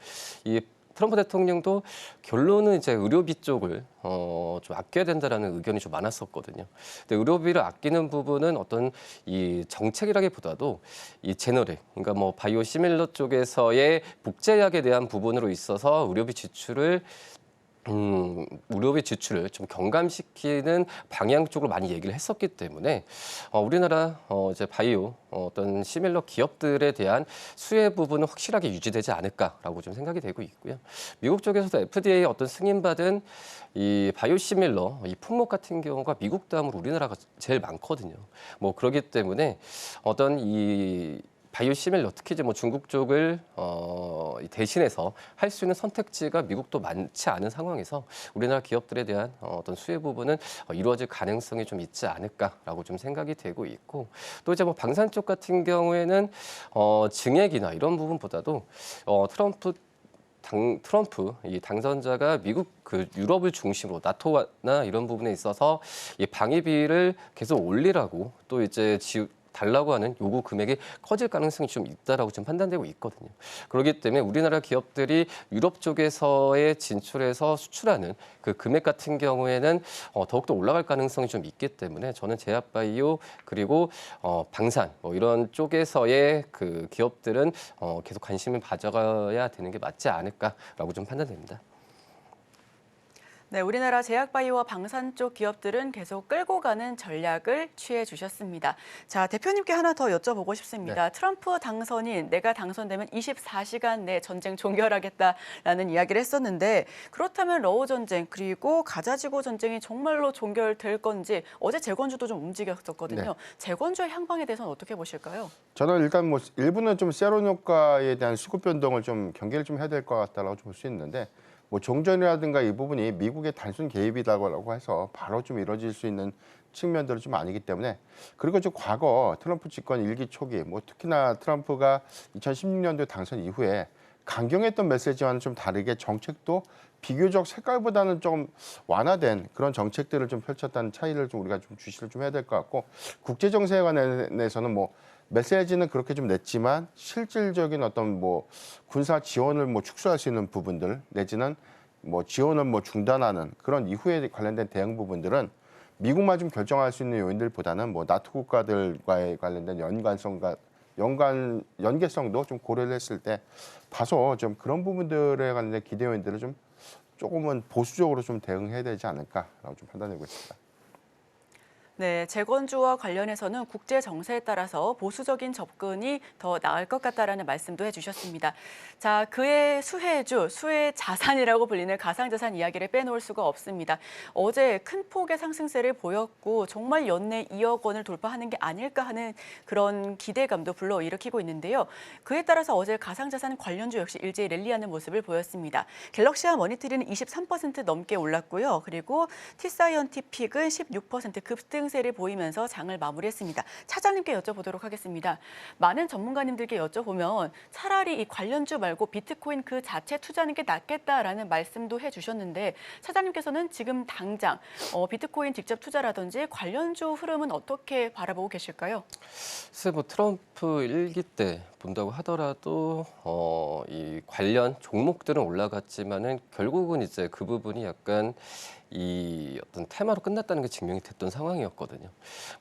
이 트럼프 대통령도 결론은 이제 의료비 쪽을 좀 아껴야 된다라는 의견이 좀 많았었거든요. 근데 의료비를 아끼는 부분은 어떤 이 정책이라기보다도 이 제너릭, 그러니까 뭐 바이오 시밀러 쪽에서의 복제약에 대한 부분으로 있어서 의료비 지출을 좀 경감시키는 방향 쪽으로 많이 얘기를 했었기 때문에 우리나라 이제 바이오 어떤 시밀러 기업들에 대한 수혜 부분은 확실하게 유지되지 않을까라고 좀 생각이 되고 있고요. 미국 쪽에서도 FDA 어떤 승인받은 이 바이오 시밀러 이 품목 같은 경우가 미국 다음으로 우리나라가 제일 많거든요. 뭐 그렇기 때문에 어떤 이 바이오 시밀러, 특히 이제 뭐 중국 쪽을 대신해서 할 수 있는 선택지가 미국도 많지 않은 상황에서 우리나라 기업들에 대한 어떤 수혜 부분은 이루어질 가능성이 좀 있지 않을까라고 좀 생각이 되고 있고, 또 이제 뭐 방산 쪽 같은 경우에는 증액이나 이런 부분보다도 트럼프 이 당선자가 미국 그 유럽을 중심으로 나토나 이런 부분에 있어서 이 방위비를 계속 올리라고 또 이제 달라고 하는 요구 금액이 커질 가능성이 좀 있다라고 지금 판단되고 있거든요. 그렇기 때문에 우리나라 기업들이 유럽 쪽에서의 진출해서 수출하는 그 금액 같은 경우에는 더욱더 올라갈 가능성이 좀 있기 때문에 저는 제약바이오 그리고 방산 뭐 이런 쪽에서의 그 기업들은 계속 관심을 가져가야 되는 게 맞지 않을까라고 좀 판단됩니다. 네, 우리나라 제약바이오와 방산 쪽 기업들은 계속 끌고 가는 전략을 취해 주셨습니다. 자, 대표님께 하나 더 여쭤보고 싶습니다. 트럼프 당선인 내가 당선되면 24시간 내 전쟁 종결하겠다라는 이야기를 했었는데, 그렇다면 러우 전쟁 그리고 가자지구 전쟁이 정말로 종결될 건지 어제 재건주도 좀 움직였었거든요. 네. 재건주의 향방에 대해서는 어떻게 보실까요? 저는 일단 뭐 일부는 좀 세론 효과에 대한 수급 변동을 좀 경계를 좀 해야 될 것 같다라고 볼 수 있는데, 뭐 종전이라든가 이 부분이 미국의 단순 개입이라고 해서 바로 좀 이루어질 수 있는 측면들은 좀 아니기 때문에, 그리고 좀 과거 트럼프 집권 일기 초기 뭐 특히나 트럼프가 2016년도 당선 이후에 강경했던 메시지와는 좀 다르게 정책도 비교적 색깔보다는 좀 완화된 그런 정책들을 좀 펼쳤다는 차이를 좀 우리가 좀 주시를 좀 해야 될 것 같고, 국제 정세에 관해서는 뭐 메시지는 그렇게 좀 냈지만 실질적인 어떤 뭐 군사 지원을 뭐 축소할 수 있는 부분들 내지는 뭐 지원을 뭐 중단하는 그런 이후에 관련된 대응 부분들은 미국만 좀 결정할 수 있는 요인들보다는 뭐 나토 국가들과의 관련된 연계성도 좀 고려를 했을 때 다소 좀 그런 부분들에 관련된 기대 요인들을 좀 조금은 보수적으로 좀 대응해야 되지 않을까라고 좀 판단하고 있습니다. 네, 재건주와 관련해서는 국제 정세에 따라서 보수적인 접근이 더 나을 것 같다라는 말씀도 해주셨습니다. 자, 그의 수혜주, 수혜 자산이라고 불리는 가상자산 이야기를 빼놓을 수가 없습니다. 어제 큰 폭의 상승세를 보였고 정말 연내 2억 원을 돌파하는 게 아닐까 하는 그런 기대감도 불러일으키고 있는데요. 그에 따라서 어제 가상자산 관련주 역시 일제히 랠리하는 모습을 보였습니다. 갤럭시와 머니트리는 23% 넘게 올랐고요. 그리고 T사이언티픽은 16% 급등 세를 보이면서 장을 마무리했습니다. 차장님께 여쭤보도록 하겠습니다. 많은 전문가님들께 여쭤보면 차라리 이 관련주 말고 비트코인 그 자체 투자하는 게 낫겠다라는 말씀도 해주셨는데, 차장님께서는 지금 당장 비트코인 직접 투자라든지 관련주 흐름은 어떻게 바라보고 계실까요? 글쎄 뭐 트럼프 일기 때 본다고 하더라도 이 관련 종목들은 올라갔지만은 결국은 이제 그 부분이 약간 이 어떤 테마로 끝났다는 게 증명이 됐던 상황이었거든요.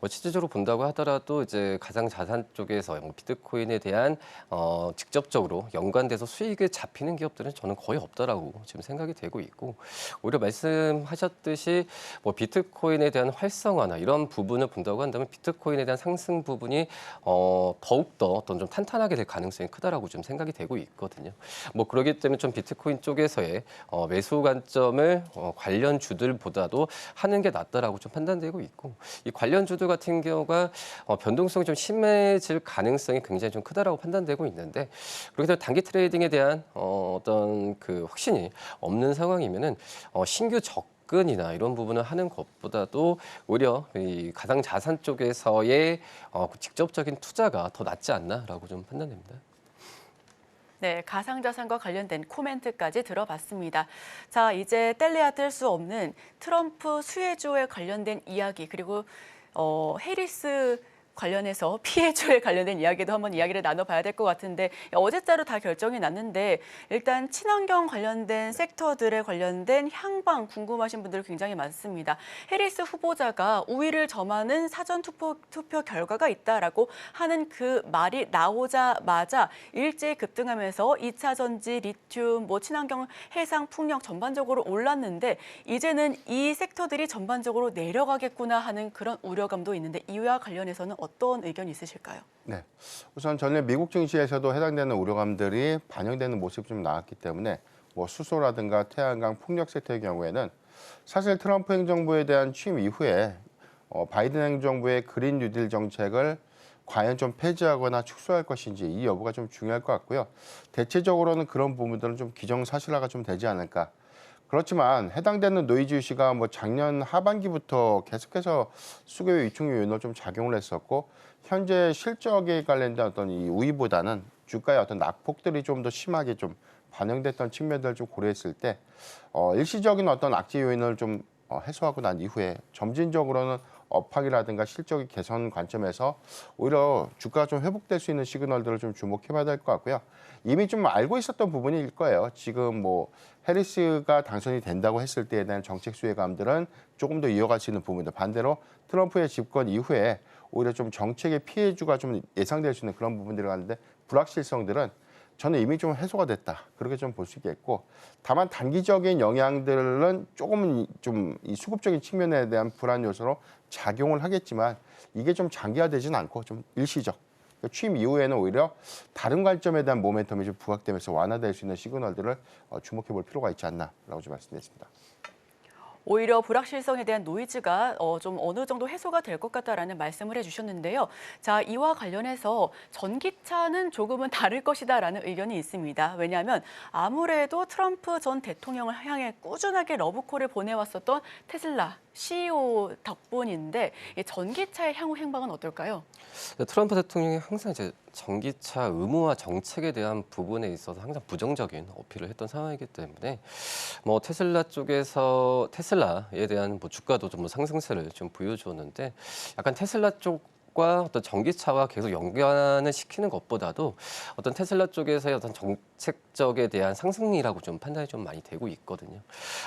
뭐 실질적으로 본다고 하더라도 이제 가상 자산 쪽에서 뭐 비트코인에 대한 직접적으로 연관돼서 수익을 잡히는 기업들은 저는 거의 없다라고 지금 생각이 되고 있고, 오히려 말씀하셨듯이 뭐 비트코인에 대한 활성화나 이런 부분을 본다고 한다면 비트코인에 대한 상승 부분이 더욱더 어떤 좀 탄탄하게 될 가능성이 크다라고 좀 생각이 되고 있거든요. 뭐 그렇기 때문에 좀 비트코인 쪽에서의 매수 관점을 관련 주들보다도 하는 게 낫다라고 좀 판단되고 있고, 이 관련 주들 같은 경우가 변동성이 좀 심해질 가능성이 굉장히 좀 크다라고 판단되고 있는데, 그렇기 때문에 단기 트레이딩에 대한 어떤 그 확신이 없는 상황이면은 신규 접근이나 이런 부분을 하는 것보다도 오히려 이 가상 자산 쪽에서의 직접적인 투자가 더 낫지 않나라고 좀 판단됩니다. 네, 가상자산과 관련된 코멘트까지 들어봤습니다. 자, 이제 뗄래야 뗄 수 없는 트럼프 수혜주에 관련된 이야기, 그리고 해리스 관련해서 피해주에 관련된 이야기도 한번 이야기를 나눠봐야 될 것 같은데, 어제자로 다 결정이 났는데 일단 친환경 관련된 섹터들에 관련된 향방 궁금하신 분들 굉장히 많습니다. 해리스 후보자가 우위를 점하는 사전 투표 결과가 있다라고 하는 그 말이 나오자마자 일제히 급등하면서 2차 전지, 리튬, 뭐 친환경, 해상, 풍력 전반적으로 올랐는데 이제는 이 섹터들이 전반적으로 내려가겠구나 하는 그런 우려감도 있는데, 이와 관련해서는 어떤 의견이 있으실까요? 네, 우선 전에 미국 증시에서도 해당되는 우려감들이 반영되는 모습이 좀 나왔기 때문에 뭐 수소라든가 태양광, 풍력 섹터의 경우에는 사실 트럼프 행정부에 대한 취임 이후에 바이든 행정부의 그린 뉴딜 정책을 과연 좀 폐지하거나 축소할 것인지 이 여부가 좀 중요할 것 같고요. 대체적으로는 그런 부분들은 좀 기정사실화가 좀 되지 않을까. 그렇지만 해당되는 노이즈 이슈가 뭐 작년 하반기부터 계속해서 수급의 위축 요인으로 좀 작용을 했었고, 현재 실적에 관련된 어떤 이 우위보다는 주가의 어떤 낙폭들이 좀 더 심하게 좀 반영됐던 측면들을 좀 고려했을 때 일시적인 어떤 악재 요인을 좀 해소하고 난 이후에 점진적으로는 업황이라든가 실적의 개선 관점에서 오히려 주가가 좀 회복될 수 있는 시그널들을 좀 주목해봐야 될 것 같고요. 이미 좀 알고 있었던 부분일 거예요. 지금 뭐 해리스가 당선이 된다고 했을 때에 대한 정책 수혜감들은 조금 더 이어갈 수 있는 부분들, 반대로 트럼프의 집권 이후에 오히려 좀 정책의 피해주가 좀 예상될 수 있는 그런 부분들이 가는데, 불확실성들은 저는 이미 좀 해소가 됐다, 그렇게 좀 볼 수 있겠고, 다만 단기적인 영향들은 조금은 좀 이 수급적인 측면에 대한 불안 요소로 작용을 하겠지만 이게 좀 장기화되지는 않고 좀 일시적, 취임 이후에는 오히려 다른 관점에 대한 모멘텀이 좀 부각되면서 완화될 수 있는 시그널들을 주목해 볼 필요가 있지 않나라고 좀 말씀드렸습니다. 오히려 불확실성에 대한 노이즈가 좀 어느 정도 해소가 될 것 같다라는 말씀을 해주셨는데요. 자, 이와 관련해서 전기차는 조금은 다를 것이다라는 의견이 있습니다. 왜냐하면 아무래도 트럼프 전 대통령을 향해 꾸준하게 러브콜을 보내왔었던 테슬라 CEO 덕분인데, 이 전기차의 향후 행방은 어떨까요? 트럼프 대통령이 항상 이제 전기차 의무화 정책에 대한 부분에 있어서 항상 부정적인 어필을 했던 상황이기 때문에 뭐 테슬라에 대한 뭐 주가도 좀 상승세를 좀 보여주었는데, 약간 테슬라 쪽과 어떤 전기차와 계속 연관을 시키는 것보다도 어떤 테슬라 쪽에서의 어떤 정책적에 대한 상승이라고 좀 판단이 좀 많이 되고 있거든요.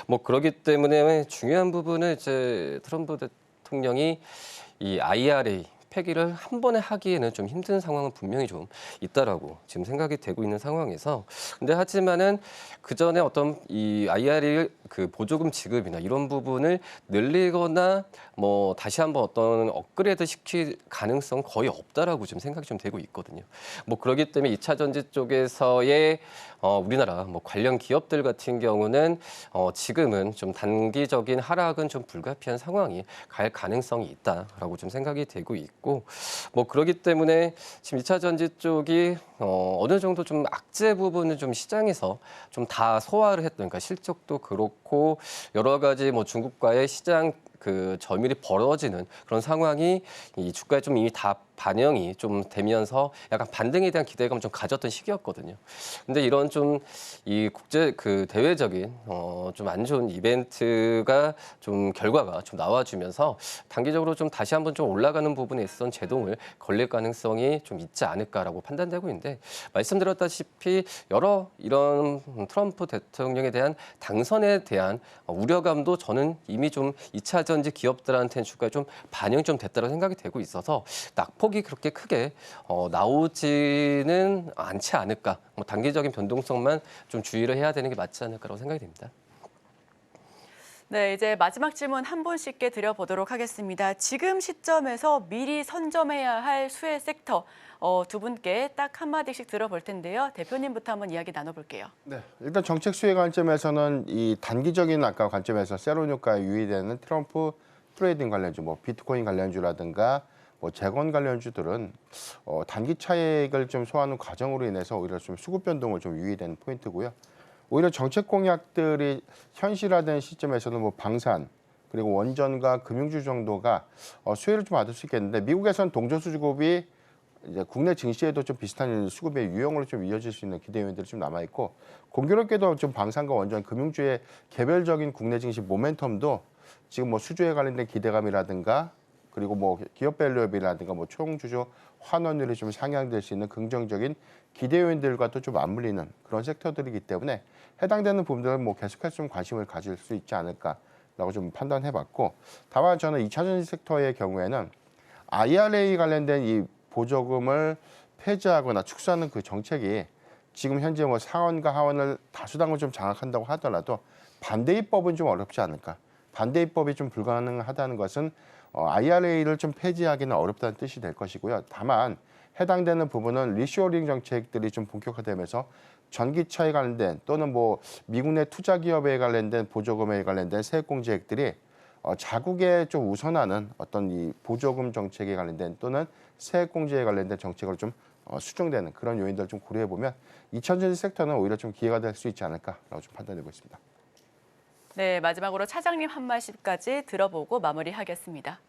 뭐 그렇기 때문에 중요한 부분은 이제 트럼프 대통령이 이 IRA 폐기를 한 번에 하기에는 좀 힘든 상황은 분명히 좀 있다라고 지금 생각이 되고 있는 상황에서, 근데 하지만은 그 전에 어떤 이 IRA 그 보조금 지급이나 이런 부분을 늘리거나 뭐 다시 한번 어떤 업그레이드 시킬 가능성 거의 없다라고 지금 생각이 좀 되고 있거든요. 뭐 그렇기 때문에 2차 전지 쪽에서의 우리나라 뭐 관련 기업들 같은 경우는 지금은 좀 단기적인 하락은 좀 불가피한 상황이 갈 가능성이 있다라고 좀 생각이 되고 있고, 뭐 그렇기 때문에 지금 2차 전지 쪽이 어느 정도 좀 악재 부분을 좀 시장에서 좀 다 소화를 했던, 그러니까 실적도 그렇고 여러 가지 뭐 중국과의 시장 그 점유율이 벌어지는 그런 상황이 이 주가에 좀 이미 다 반영이 좀 되면서 약간 반등에 대한 기대감을 좀 가졌던 시기였거든요. 근데 이런 좀 이 국제 그 대외적인 좀 안 좋은 이벤트가 좀 결과가 좀 나와주면서 단기적으로 좀 다시 한번 좀 올라가는 부분에 있어서 제동을 걸릴 가능성이 좀 있지 않을까라고 판단되고 있는데 말씀드렸다시피 여러 이런 트럼프 대통령에 대한 당선에 대한 우려감도 저는 이미 좀 2차 전지 기업들한테는 주가에 좀 반영이 좀 됐다고 생각이 되고 있어서 낙폭이 그렇게 크게 나오지는 않지 않을까. 뭐 단기적인 변동성만 좀 주의를 해야 되는 게 맞지 않을까라고 생각이 됩니다. 네, 이제 마지막 질문 한 분씩께 드려보도록 하겠습니다. 지금 시점에서 미리 선점해야 할 수혜 섹터 두 분께 딱 한마디씩 들어볼 텐데요. 대표님부터 한번 이야기 나눠볼게요. 네, 일단 정책 수혜 관점에서는 이 단기적인 아까 관점에서 세론 효과에 유의되는 트럼프 트레이딩 관련주, 뭐 비트코인 관련주라든가 뭐 재건 관련주들은 단기 차익을 좀 소화하는 과정으로 인해서 오히려 좀 수급 변동을 좀 유의되는 포인트고요. 오히려 정책 공약들이 현실화된 시점에서는 뭐 방산 그리고 원전과 금융주 정도가 수혜를 좀 받을 수 있겠는데 미국에서는 동조 수급이 이제 국내 증시에도 좀 비슷한 수급의 유형으로 좀 이어질 수 있는 기대 요인들이 좀 남아 있고 공교롭게도 좀 방산과 원전 금융주의 개별적인 국내 증시 모멘텀도 지금 뭐 수주에 관련된 기대감이라든가 그리고 뭐 기업 밸류업이라든가 뭐 총주주 환원율이 좀 상향될 수 있는 긍정적인 기대 요인들과도 좀 맞물리는 그런 섹터들이기 때문에 해당되는 부분들은 뭐 계속해서 좀 관심을 가질 수 있지 않을까라고 좀 판단해봤고 다만 저는 2차 전지 섹터의 경우에는 IRA 관련된 이 보조금을 폐지하거나 축소하는 그 정책이 지금 현재 뭐 상원과 하원을 다수당을 좀 장악한다고 하더라도 반대 입법은 좀 어렵지 않을까. 반대 입법이 좀 불가능하다는 것은 IRA를 좀 폐지하기는 어렵다는 뜻이 될 것이고요. 다만 해당되는 부분은 리쇼어링 정책들이 좀 본격화되면서 전기차에 관련된 또는 뭐 미국 내 투자 기업에 관련된 보조금에 관련된 세액 공제액들이 자국에 좀 우선하는 어떤 이 보조금 정책에 관련된 또는 세액 공제에 관련된 정책으로 좀 수정되는 그런 요인들을 좀 고려해 보면 2차 전지 섹터는 오히려 좀 기회가 될 수 있지 않을까라고 좀 판단되고 있습니다. 네, 마지막으로 차장님 한 말씀까지 들어보고 마무리하겠습니다.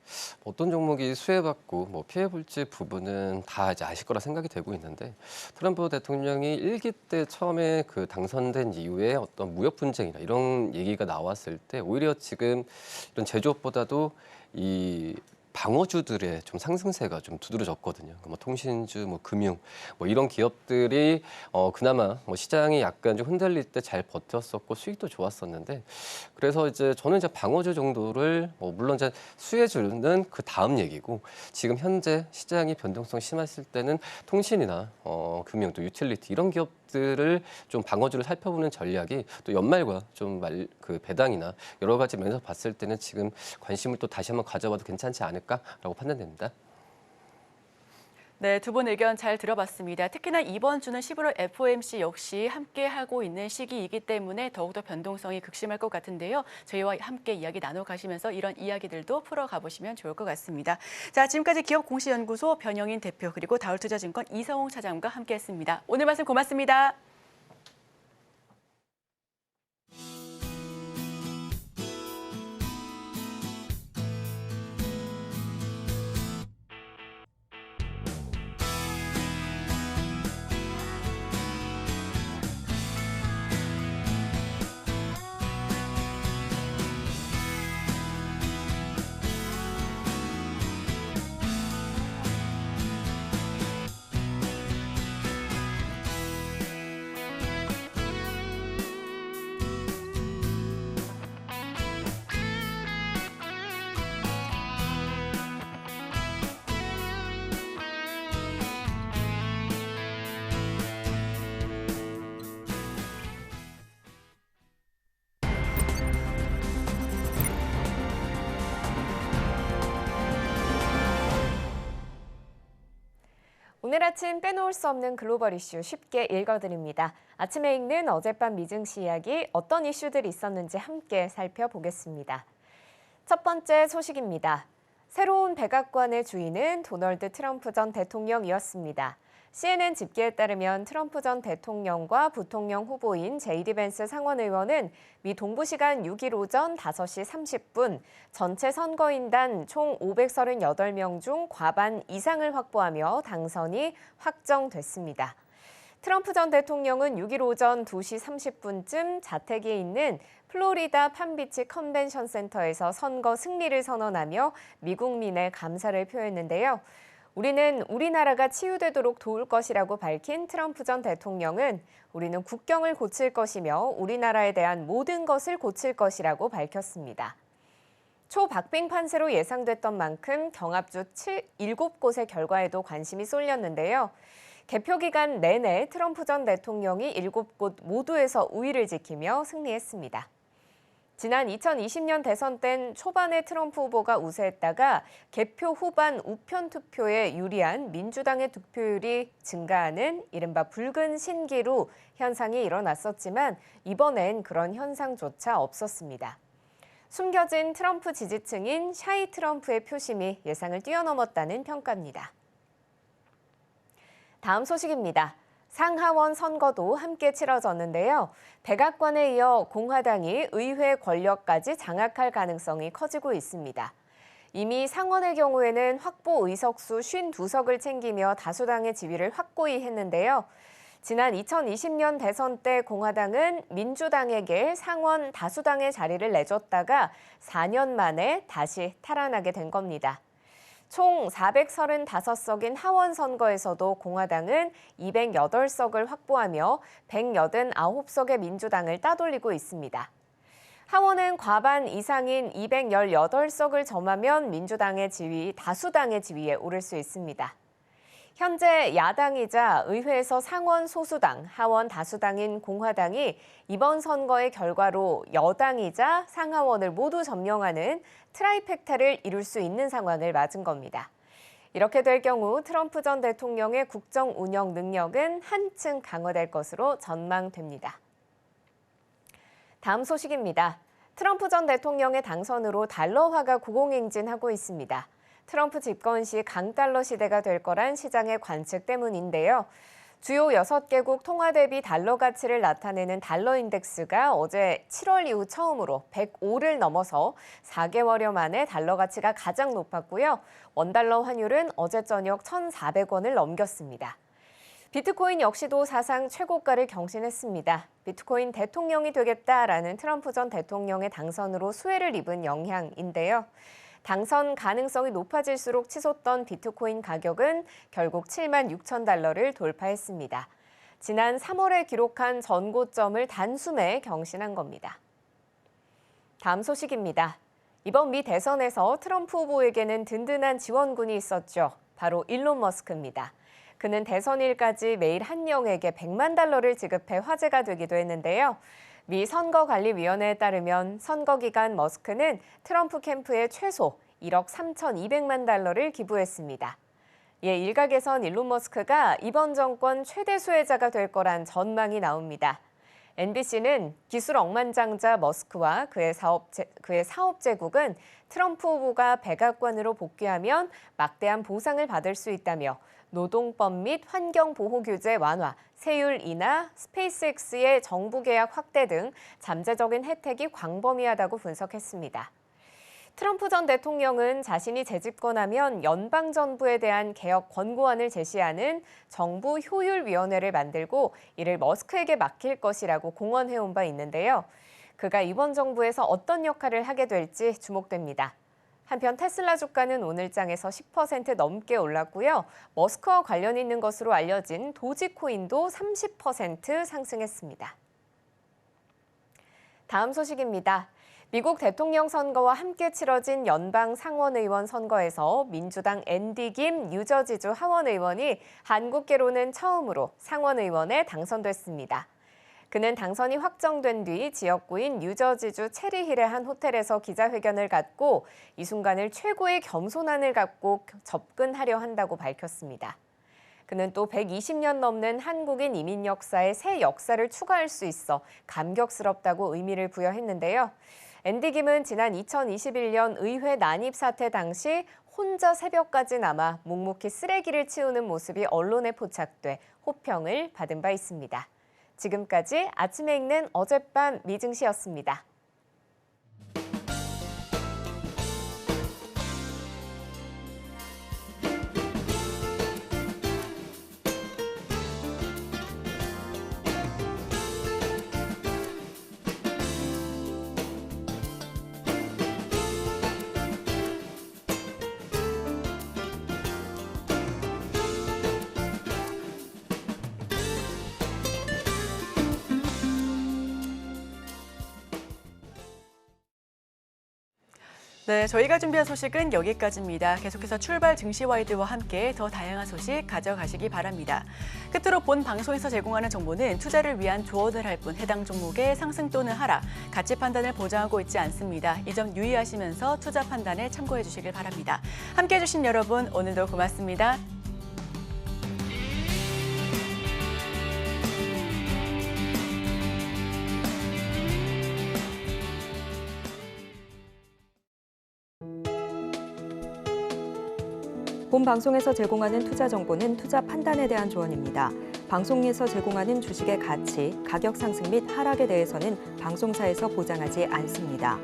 어떤 종목이 수혜받고 뭐 피해볼지 부분은 다 이제 아실 거라 생각이 되고 있는데 트럼프 대통령이 1기 때 처음에 그 당선된 이후에 어떤 무역 분쟁이나 이런 얘기가 나왔을 때 오히려 지금 이런 제조업보다도 이 방어주들의 좀 상승세가 좀 두드러졌거든요. 뭐 통신주, 뭐 금융, 뭐 이런 기업들이 그나마 뭐 시장이 약간 좀 흔들릴 때 잘 버텼었고 수익도 좋았었는데 그래서 이제 저는 이제 방어주 정도를 뭐 물론 이제 수혜주는 그 다음 얘기고 지금 현재 시장이 변동성 심했을 때는 통신이나 금융 또 유틸리티 이런 기업들을 좀 방어주를 살펴보는 전략이 또 연말과 좀 그 배당이나 여러 가지 면에서 봤을 때는 지금 관심을 또 다시 한번 가져봐도 괜찮지 않을까라고 판단됩니다. 네, 두 분 의견 잘 들어봤습니다. 특히나 이번 주는 11월 FOMC 역시 함께하고 있는 시기이기 때문에 더욱더 변동성이 극심할 것 같은데요. 저희와 함께 이야기 나눠가시면서 이런 이야기들도 풀어가보시면 좋을 것 같습니다. 자, 지금까지 기업공시연구소 변영인 대표 그리고 다울투자증권 이성웅 차장과 함께했습니다. 오늘 말씀 고맙습니다. 오늘 아침 빼놓을 수 없는 글로벌 이슈 쉽게 읽어드립니다. 아침에 읽는 어젯밤 미증시 이야기 어떤 이슈들이 있었는지 함께 살펴보겠습니다. 첫 번째 소식입니다. 새로운 백악관의 주인은 도널드 트럼프 전 대통령이었습니다. CNN 집계에 따르면 트럼프 전 대통령과 부통령 후보인 제이디 벤스 상원 의원은 미 동부 시간 6일 오전 5시 30분 전체 선거인단 총 538명 중 과반 이상을 확보하며 당선이 확정됐습니다. 트럼프 전 대통령은 6일 오전 2시 30분쯤 자택에 있는 플로리다 팜비치 컨벤션 센터에서 선거 승리를 선언하며 미국민의 감사를 표했는데요. 우리는 우리나라가 치유되도록 도울 것이라고 밝힌 트럼프 전 대통령은 우리는 국경을 고칠 것이며 우리나라에 대한 모든 것을 고칠 것이라고 밝혔습니다. 초박빙 판세로 예상됐던 만큼 경합주 7곳의 결과에도 관심이 쏠렸는데요. 개표 기간 내내 트럼프 전 대통령이 7곳 모두에서 우위를 지키며 승리했습니다. 지난 2020년 대선 땐 초반에 트럼프 후보가 우세했다가 개표 후반 우편 투표에 유리한 민주당의 득표율이 증가하는 이른바 붉은 신기루 현상이 일어났었지만 이번엔 그런 현상조차 없었습니다. 숨겨진 트럼프 지지층인 샤이 트럼프의 표심이 예상을 뛰어넘었다는 평가입니다. 다음 소식입니다. 상하원 선거도 함께 치러졌는데요. 백악관에 이어 공화당이 의회 권력까지 장악할 가능성이 커지고 있습니다. 이미 상원의 경우에는 확보 의석수 52석을 챙기며 다수당의 지위를 확고히 했는데요. 지난 2020년 대선 때 공화당은 민주당에게 상원 다수당의 자리를 내줬다가 4년 만에 다시 탈환하게 된 겁니다. 총 435석인 하원 선거에서도 공화당은 208석을 확보하며 189석의 민주당을 따돌리고 있습니다. 하원은 과반 이상인 218석을 점하면 민주당의 지위, 다수당의 지위에 오를 수 있습니다. 현재 야당이자 의회에서 상원 소수당, 하원 다수당인 공화당이 이번 선거의 결과로 여당이자 상하원을 모두 점령하는 트라이펙타를 이룰 수 있는 상황을 맞은 겁니다. 이렇게 될 경우 트럼프 전 대통령의 국정 운영 능력은 한층 강화될 것으로 전망됩니다. 다음 소식입니다. 트럼프 전 대통령의 당선으로 달러화가 고공행진하고 있습니다. 트럼프 집권 시 강달러 시대가 될 거란 시장의 관측 때문인데요. 주요 6개국 통화 대비 달러 가치를 나타내는 달러 인덱스가 어제 7월 이후 처음으로 105를 넘어서 4개월여 만에 달러 가치가 가장 높았고요. 원달러 환율은 어제 저녁 1,400원을 넘겼습니다. 비트코인 역시도 사상 최고가를 경신했습니다. 비트코인 대통령이 되겠다라는 트럼프 전 대통령의 당선으로 수혜를 입은 영향인데요. 당선 가능성이 높아질수록 치솟던 비트코인 가격은 결국 7만 6천 달러를 돌파했습니다. 지난 3월에 기록한 전고점을 단숨에 경신한 겁니다. 다음 소식입니다. 이번 미 대선에서 트럼프 후보에게는 든든한 지원군이 있었죠. 바로 일론 머스크입니다. 그는 대선일까지 매일 한 명에게 100만 달러를 지급해 화제가 되기도 했는데요. 미 선거관리위원회에 따르면 선거 기간 머스크는 트럼프 캠프에 최소 1억 3,200만 달러를 기부했습니다. 이에 일각에선 일론 머스크가 이번 정권 최대 수혜자가 될 거란 전망이 나옵니다. NBC는 기술 억만장자 머스크와 그의 사업 제국은 트럼프 후보가 백악관으로 복귀하면 막대한 보상을 받을 수 있다며 노동법 및 환경보호 규제 완화, 세율 인하, 스페이스X의 정부 계약 확대 등 잠재적인 혜택이 광범위하다고 분석했습니다. 트럼프 전 대통령은 자신이 재집권하면 연방정부에 대한 개혁 권고안을 제시하는 정부 효율위원회를 만들고 이를 머스크에게 맡길 것이라고 공언해온 바 있는데요. 그가 이번 정부에서 어떤 역할을 하게 될지 주목됩니다. 한편 테슬라 주가는 오늘장에서 10% 넘게 올랐고요. 머스크와 관련 있는 것으로 알려진 도지코인도 30% 상승했습니다. 다음 소식입니다. 미국 대통령 선거와 함께 치러진 연방 상원의원 선거에서 민주당 앤디 김 뉴저지주 하원의원이 한국계로는 처음으로 상원의원에 당선됐습니다. 그는 당선이 확정된 뒤 지역구인 뉴저지주 체리힐의 한 호텔에서 기자회견을 갖고 이 순간을 최고의 겸손함을 갖고 접근하려 한다고 밝혔습니다. 그는 또 120년 넘는 한국인 이민 역사에 새 역사를 추가할 수 있어 감격스럽다고 의미를 부여했는데요. 앤디 김은 지난 2021년 의회 난입 사태 당시 혼자 새벽까지 남아 묵묵히 쓰레기를 치우는 모습이 언론에 포착돼 호평을 받은 바 있습니다. 지금까지 아침에 읽는 어젯밤 미증시였습니다. 네, 저희가 준비한 소식은 여기까지입니다. 계속해서 출발 증시와이드와 함께 더 다양한 소식 가져가시기 바랍니다. 끝으로 본 방송에서 제공하는 정보는 투자를 위한 조언을 할 뿐 해당 종목의 상승 또는 하락, 가치 판단을 보장하고 있지 않습니다. 이 점 유의하시면서 투자 판단에 참고해 주시길 바랍니다. 함께해 주신 여러분, 오늘도 고맙습니다. 본 방송에서 제공하는 투자 정보는 투자 판단에 대한 조언입니다. 방송에서 제공하는 주식의 가치, 가격 상승 및 하락에 대해서는 방송사에서 보장하지 않습니다.